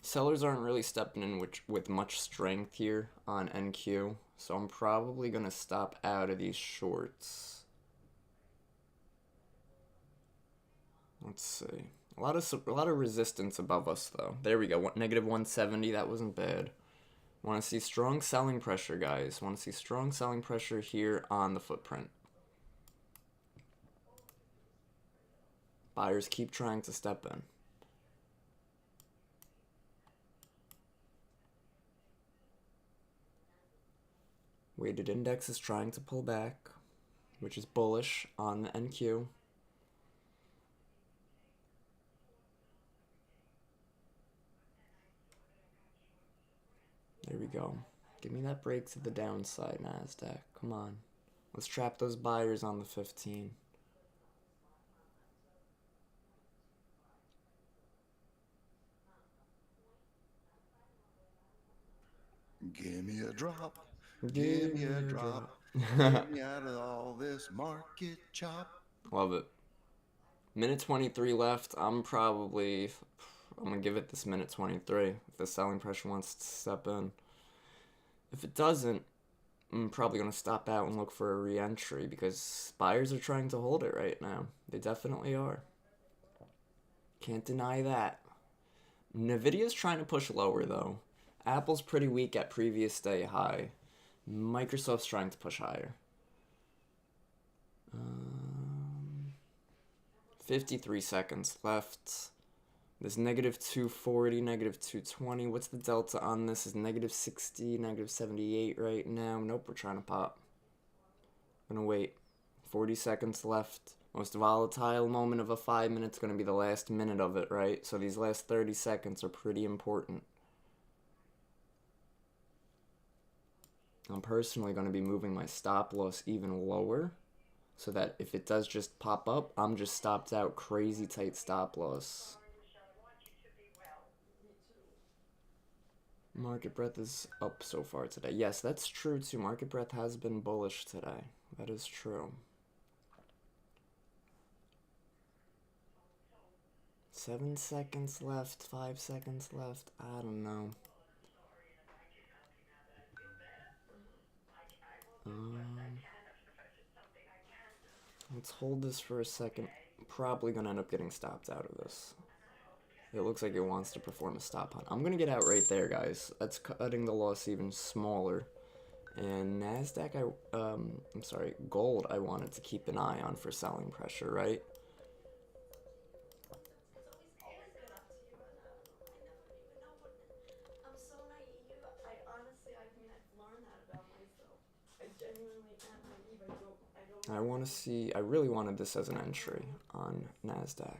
Sellers aren't really stepping in with much strength here on NQ, so I'm probably going to stop out of these shorts. Let's see. A lot of resistance above us though. There we go. Negative 170. That wasn't bad. Want to see strong selling pressure, guys. Want to see strong selling pressure here on the footprint. Buyers keep trying to step in. Weighted index is trying to pull back, which is bullish on the NQ. There we go. Give me that break to the downside, NASDAQ. Come on. Let's trap those buyers on the 15. Give me a drop. Give me a drop. Get me out of all this market chop. Love it. Minute 23 left. I'm going to give it this minute 23 if the selling pressure wants to step in. If it doesn't, I'm probably going to stop out and look for a re-entry because buyers are trying to hold it right now. They definitely are. Can't deny that. Nvidia's trying to push lower though. Apple's pretty weak at previous day high. Microsoft's trying to push higher. 53 seconds left. There's negative 240, negative 220. What's the delta on this? Is negative 60, negative 78 right now. Nope, we're trying to pop. Gonna wait. 40 seconds left. Most volatile moment of a 5 minutes gonna be the last minute of it, right? So these last 30 seconds are pretty important. I'm personally going to be moving my stop loss even lower so that if it does just pop up, I'm just stopped out. Crazy tight stop loss. Market breadth is up so far today. Yes, that's true too. Market breadth has been bullish today. That is true. 7 seconds left, 5 seconds left. I don't know. Let's hold this for a second. Probably gonna end up getting stopped out of this. It looks like it wants to perform a stop hunt. I'm gonna get out right there, guys. That's cutting the loss even smaller. And NASDAQ, I'm sorry, gold I wanted to keep an eye on for selling pressure, right? I really wanted this as an entry on NASDAQ.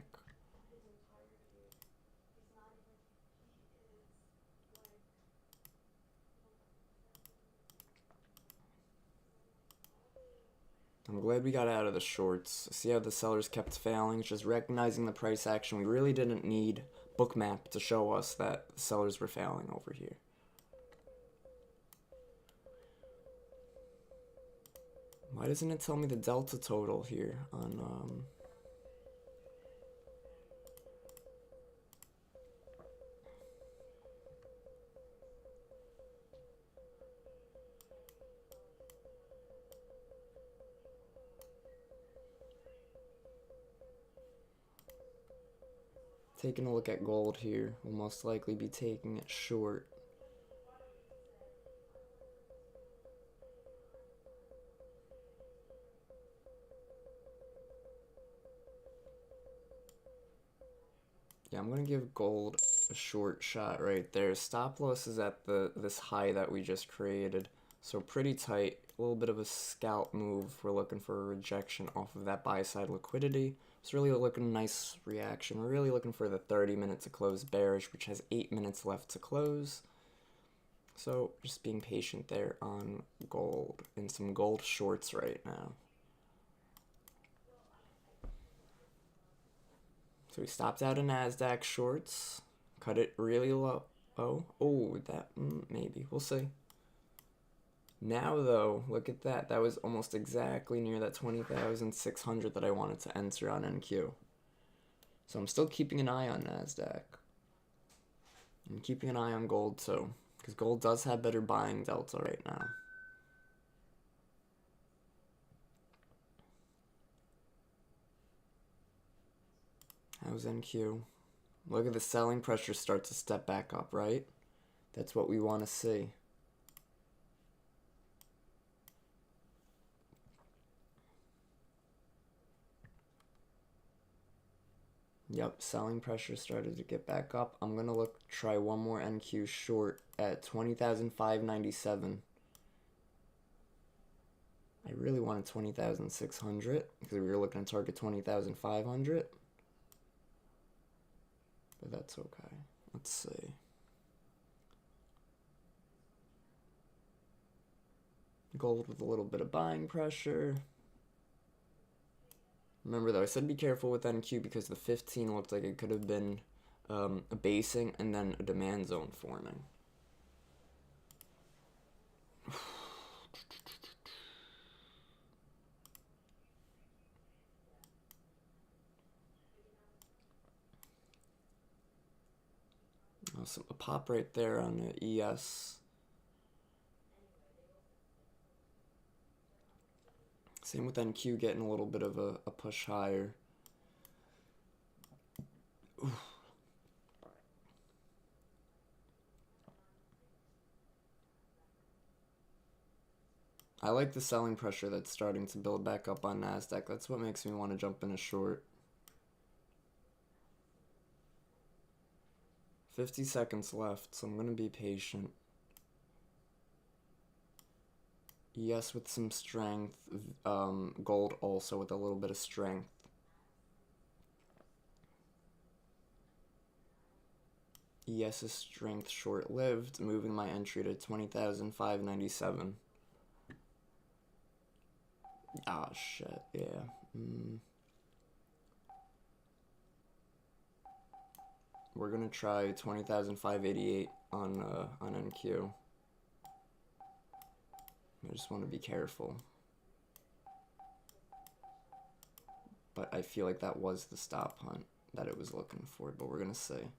I'm glad we got out of the shorts. See how the sellers kept failing, just recognizing the price action. We really didn't need Bookmap to show us that the sellers were failing over here. Why doesn't it tell me the delta total here on taking a look at gold here? We'll most likely be taking it short. Yeah, I'm gonna give gold a short shot right there. Stop loss is at this high that we just created, so pretty tight. A little bit of a scalp move. We're looking for a rejection off of that buy side liquidity. It's really looking nice reaction. We're really looking for the 30 minute to close bearish, which has 8 minutes left to close. So just being patient there on gold and some gold shorts right now. So we stopped out of NASDAQ shorts, cut it really low. Oh, that, maybe. We'll see. Now, though, look at that. That was almost exactly near that 20,600 that I wanted to enter on NQ. So I'm still keeping an eye on NASDAQ. I'm keeping an eye on gold, too. Because gold does have better buying delta right now. How's NQ? Look at the selling pressure start to step back up, right? That's what we want to see. Yep, selling pressure started to get back up. I'm going to try one more NQ short at 20,597. I really wanted 20,600 because we were looking to target 20,500. But that's okay. Let's see. Gold with a little bit of buying pressure. Remember though, I said be careful with NQ because the 15 looked like it could have been a basing and then a demand zone forming. A pop right there on the ES. Same with NQ getting a little bit of a push higher. Oof. I like the selling pressure that's starting to build back up on NASDAQ. That's what makes me want to jump in a short. 50 seconds left, so I'm going to be patient. Yes, with some strength. Gold also with a little bit of strength. ES's strength short-lived, moving my entry to 20,597. Ah, shit, yeah. We're gonna try 20,588 on NQ. I just want to be careful. But I feel like that was the stop hunt that it was looking for, but we're gonna see.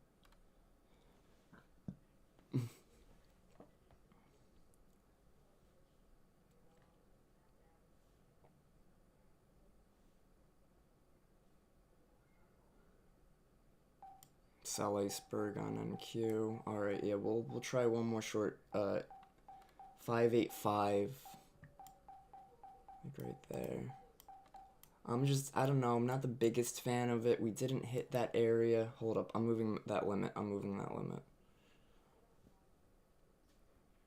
Sell iceberg on NQ. Alright, yeah, we'll try one more short. 585. Like right there. I don't know, I'm not the biggest fan of it. We didn't hit that area. Hold up, I'm moving that limit.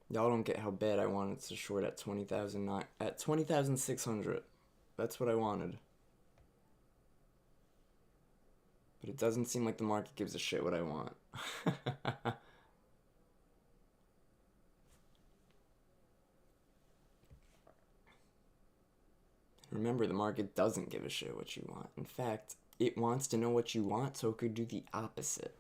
Y'all don't get how bad I wanted to short at 20,009 at 20,600. That's what I wanted. But it doesn't seem like the market gives a shit what I want. Remember, the market doesn't give a shit what you want. In fact, it wants to know what you want so it could do the opposite.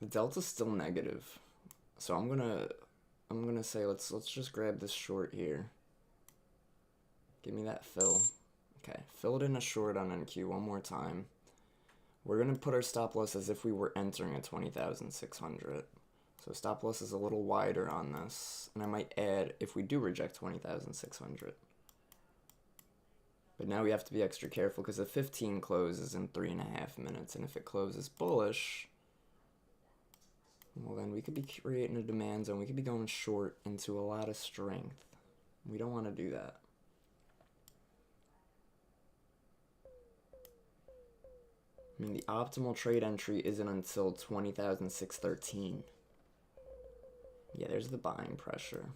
The delta's still negative. So I'm gonna say let's just grab this short here. Give me that fill. Okay, filled in a short on NQ one more time. We're gonna put our stop loss as if we were entering at 20,600. So stop loss is a little wider on this, and I might add if we do reject 20,600. But now we have to be extra careful because the 15 closes in 3.5 minutes, and if it closes bullish, well then we could be creating a demand zone. We could be going short into a lot of strength. We don't want to do that. I mean, the optimal trade entry isn't until 20,613. Yeah, there's the buying pressure.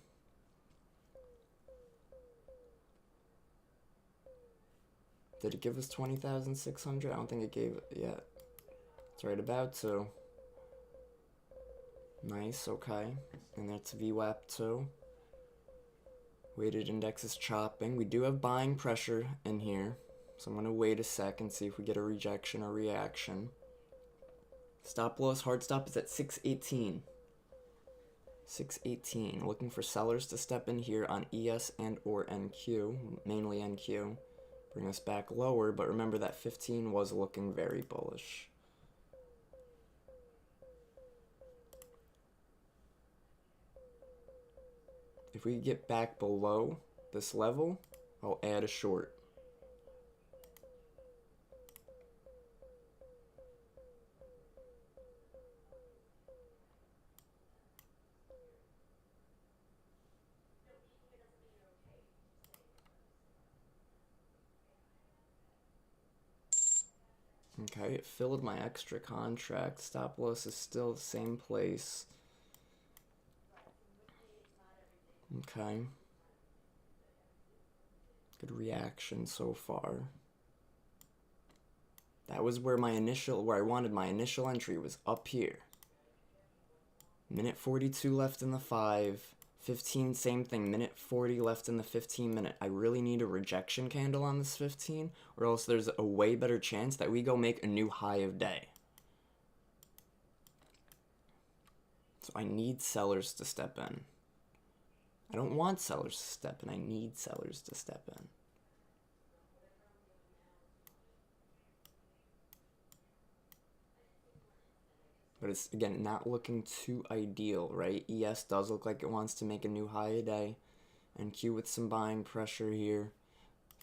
Did it give us 20,600? I don't think it gave it yet. It's right about to. Nice, okay. And that's VWAP too. Weighted index is chopping. We do have buying pressure in here. So I'm going to wait a sec and see if we get a rejection or reaction. Stop loss, hard stop is at 618. 618. Looking for sellers to step in here on ES and or NQ, mainly NQ. Bring us back lower, but remember that 15 was looking very bullish. If we get back below this level, I'll add a short. Okay, it filled my extra contract. Stop loss is still the same place. Okay. Good reaction so far. That was where I wanted my initial entry was up here. Minute 42 left in the 5. 15, same thing. Minute 40 left in the 15 minute. I really need a rejection candle on this 15, or else there's a way better chance that we go make a new high of day. So I need sellers to step in. I don't want sellers to step in. I need sellers to step in. But it's, again, not looking too ideal, right? ES does look like it wants to make a new high a day. NQ with some buying pressure here.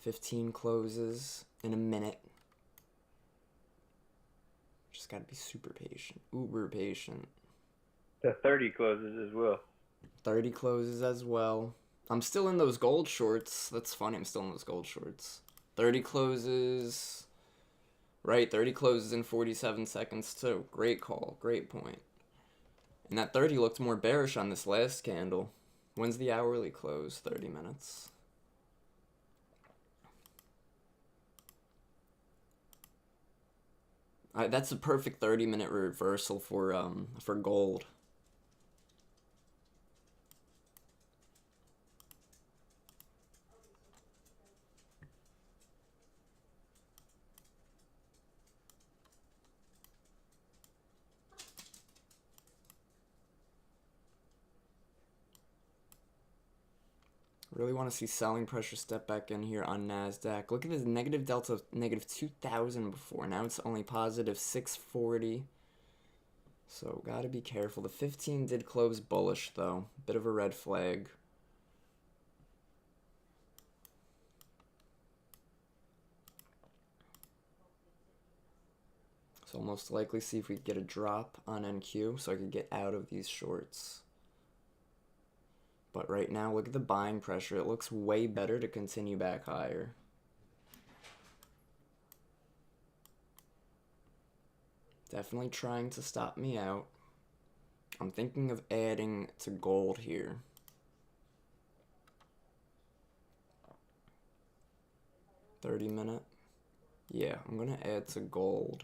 15 closes in a minute. Just got to be super patient. Uber patient. The 30 closes as well. 30 closes as well. I'm still in those gold shorts. That's funny. I'm still in those gold shorts. 30 closes. Right, 30 closes in 47 seconds too. Great call. Great point. And that 30 looked more bearish on this last candle. When's the hourly close? 30 minutes. That's a perfect 30-minute reversal for gold. Really want to see selling pressure step back in here on NASDAQ. Look at this negative delta of negative 2,000 before. Now it's only positive 640. So gotta be careful. The 15 did close bullish though. Bit of a red flag. So I'll most likely see if we get a drop on NQ so I can get out of these shorts. But right now, look at the buying pressure. It looks way better to continue back higher. Definitely trying to stop me out. I'm thinking of adding to gold here. $30-minute. Yeah, I'm going to add to gold.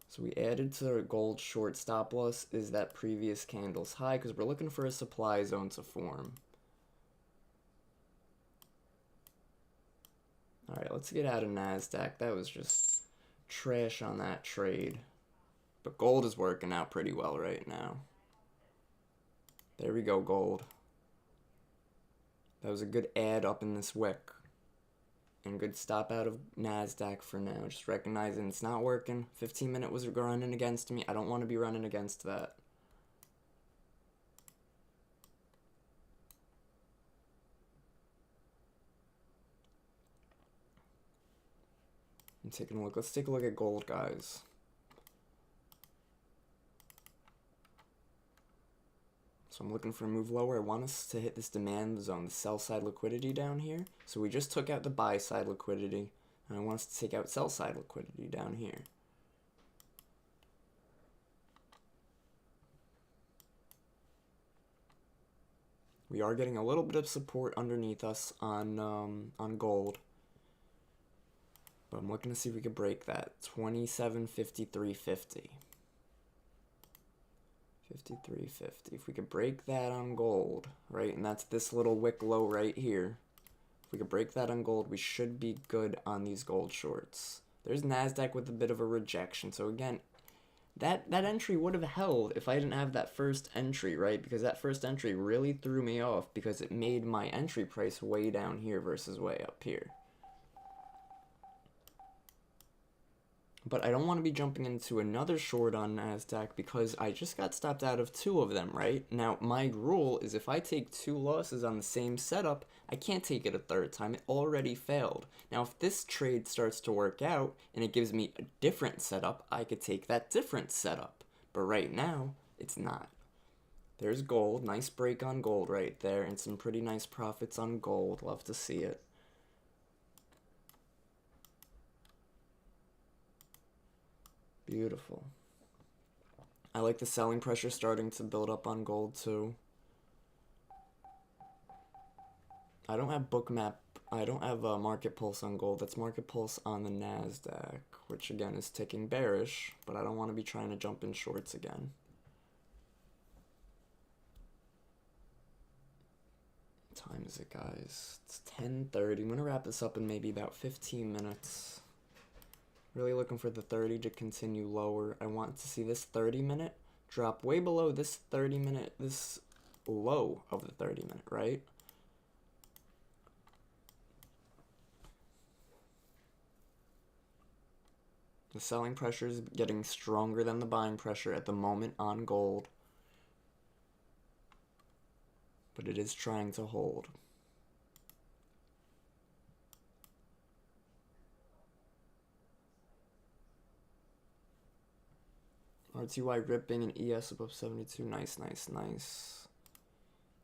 So we added to our gold short stop loss is that previous candle's high because we're looking for a supply zone to form. Alright, let's get out of NASDAQ. That was just trash on that trade. But gold is working out pretty well right now. There we go, gold. That was a good add up in this wick. And good stop out of NASDAQ for now. Just recognizing it's not working. 15-minute was running against me. I don't want to be running against that. I'm taking a look. Let's take a look at gold, guys. So I'm looking for a move lower. I want us to hit this demand zone, the sell side liquidity down here. So we just took out the buy side liquidity. And I want us to take out sell side liquidity down here. We are getting a little bit of support underneath us on gold. But I'm looking to see if we can break that. 27.53.50. 53.50. If we could break that on gold, right? And that's this little wick low right here. If we could break that on gold, we should be good on these gold shorts. There's NASDAQ with a bit of a rejection. So again, that entry would have held if I didn't have that first entry, right? Because that first entry really threw me off because it made my entry price way down here versus way up here. But I don't want to be jumping into another short on NASDAQ because I just got stopped out of 2 of them, right? Now, my rule is if I take 2 losses on the same setup, I can't take it a third time. It already failed. Now, if this trade starts to work out and it gives me a different setup, I could take that different setup. But right now, it's not. There's gold. Nice break on gold right there and some pretty nice profits on gold. Love to see it. Beautiful. I like the selling pressure starting to build up on gold too. I don't have Market Pulse on gold. That's Market Pulse on the NASDAQ, which again is ticking bearish, but I don't want to be trying to jump in shorts again. What time is it, guys? It's 10:30. I'm going to wrap this up in maybe about 15 minutes. Really looking for the 30 to continue lower. I want to see this 30-minute drop way below this 30-minute, this low of the 30-minute, right? The selling pressure is getting stronger than the buying pressure at the moment on gold. But it is trying to hold. RTY ripping and ES above 72. Nice, nice, nice.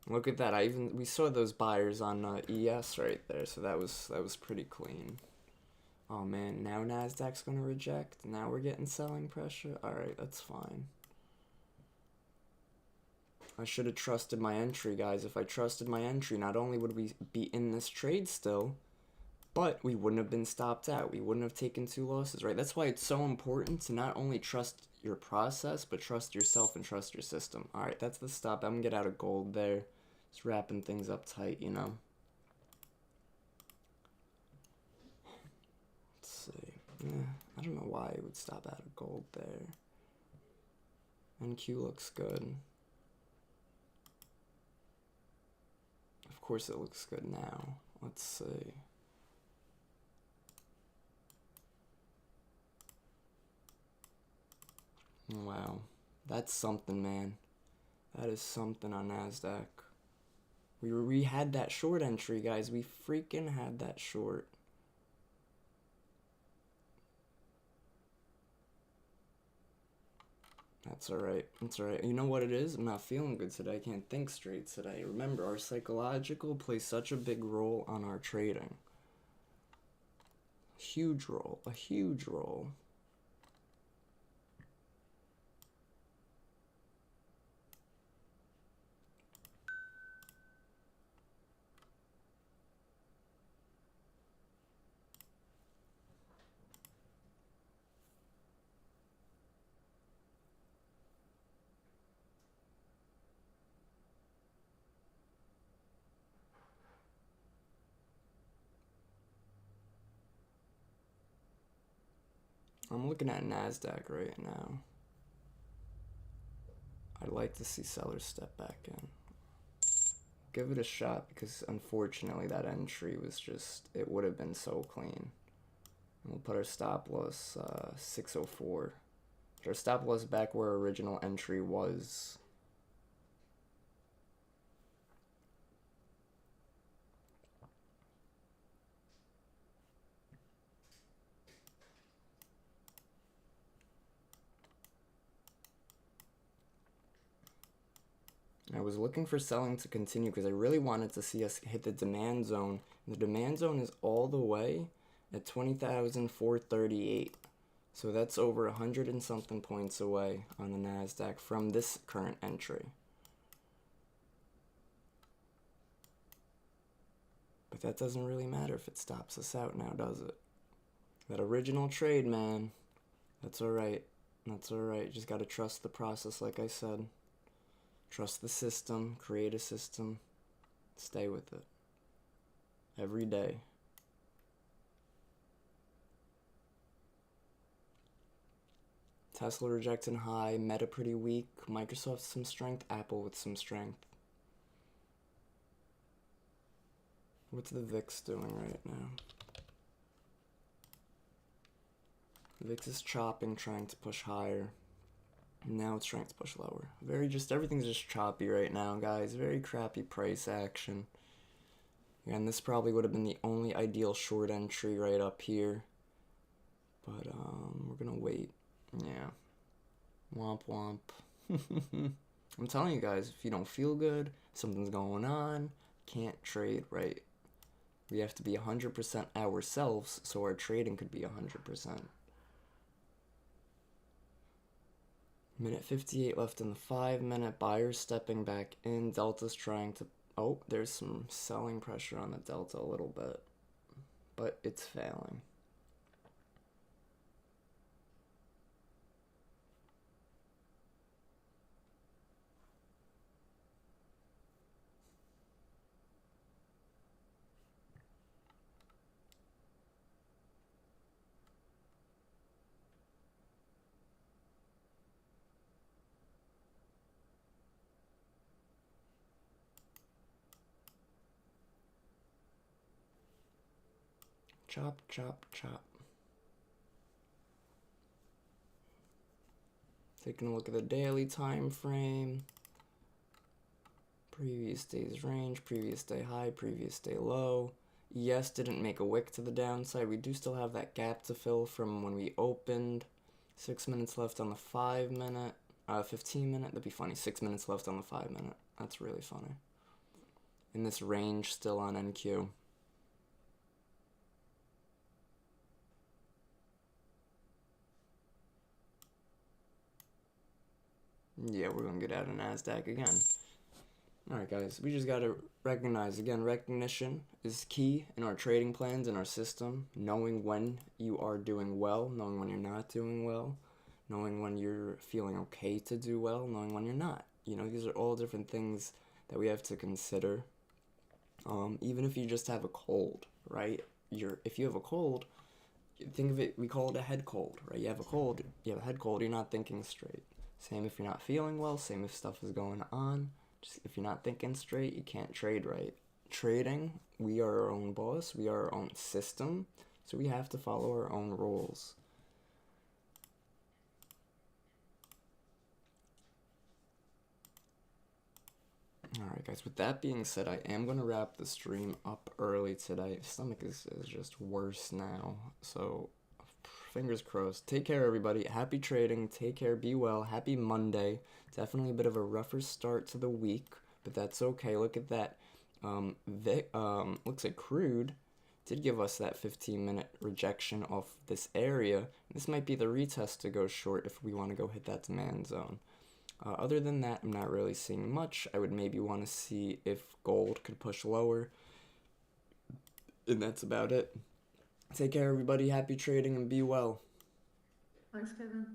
Look at that. We saw those buyers on ES right there, so that was pretty clean. Oh man, now NASDAQ's gonna reject. Now we're getting selling pressure. Alright, that's fine. I should have trusted my entry, guys. If I trusted my entry, not only would we be in this trade still, but we wouldn't have been stopped out. We wouldn't have taken 2 losses, right? That's why it's so important to not only trust your process, but trust yourself and trust your system. Alright, that's the stop. I'm gonna get out of gold there. Just wrapping things up tight, you know. Let's see. Yeah, I don't know why it would stop out of gold there. NQ looks good. Of course it looks good now. Let's see. Wow, that's something, man. That is something on NASDAQ. We had that short entry, guys. We freaking had that short. That's alright. That's alright. You know what it is? I'm not feeling good today. I can't think straight today. Remember, our psychological plays such a big role on our trading. Huge role. A huge role. I'm looking at NASDAQ right now. I'd like to see sellers step back in. Give it a shot because unfortunately that entry was just, it would have been so clean. And we'll put our stop loss 604. Put our stop loss back where our original entry was. I was looking for selling to continue because I really wanted to see us hit the demand zone. The demand zone is all the way at 20,438. So that's over 100 and something points away on the NASDAQ from this current entry. But that doesn't really matter if it stops us out now, does it? That original trade, man. That's alright. That's alright. Just gotta trust the process, like I said. Trust the system, create a system, stay with it. Every day. Tesla rejecting high, Meta pretty weak, Microsoft some strength, Apple with some strength. What's the VIX doing right now? VIX is chopping, trying to push higher. Now it's trying to push lower. Everything's just choppy right now, guys. Very crappy price action. And this probably would have been the only ideal short entry right up here. But, we're gonna wait. Yeah. Womp womp. I'm telling you guys, if you don't feel good, something's going on, can't trade right. We have to be 100% ourselves so our trading could be 100%. Minute 58 left in the 5-minute. Buyers stepping back in. Delta's trying to... Oh, there's some selling pressure on the Delta a little bit. But it's failing. Chop, chop, chop. Taking a look at the daily time frame. Previous day's range, previous day high, previous day low. Yes, didn't make a wick to the downside. We do still have that gap to fill from when we opened. 6 minutes left on the 5-minute. 15-minute, that'd be funny. 6 minutes left on the 5-minute. That's really funny. In this range still on NQ. Yeah, we're gonna get out of NASDAQ again. Alright guys, we just gotta recognize, again, recognition is key in our trading plans, in our system. Knowing when you are doing well, knowing when you're not doing well, knowing when you're feeling okay to do well, knowing when you're not. You know, these are all different things that we have to consider. Even if you just have a cold, right? If you have a cold, think of it, we call it a head cold, right? You have a cold, you have a head cold, you're not thinking straight. Same if you're not feeling well, same if stuff is going on. Just if you're not thinking straight, you can't trade right. Trading, we are our own boss, we are our own system, so we have to follow our own rules. Alright guys, with that being said, I am going to wrap the stream up early today. Stomach is just worse now, so fingers crossed. Take care, everybody. Happy trading. Take care. Be well. Happy Monday. Definitely a bit of a rougher start to the week, but that's okay. Look at that. Looks like crude did give us that 15-minute rejection off this area. This might be the retest to go short if we want to go hit that demand zone. Other than that, I'm not really seeing much. I would maybe want to see if gold could push lower. And that's about it. Take care, everybody. Happy trading and be well. Thanks, Kevin.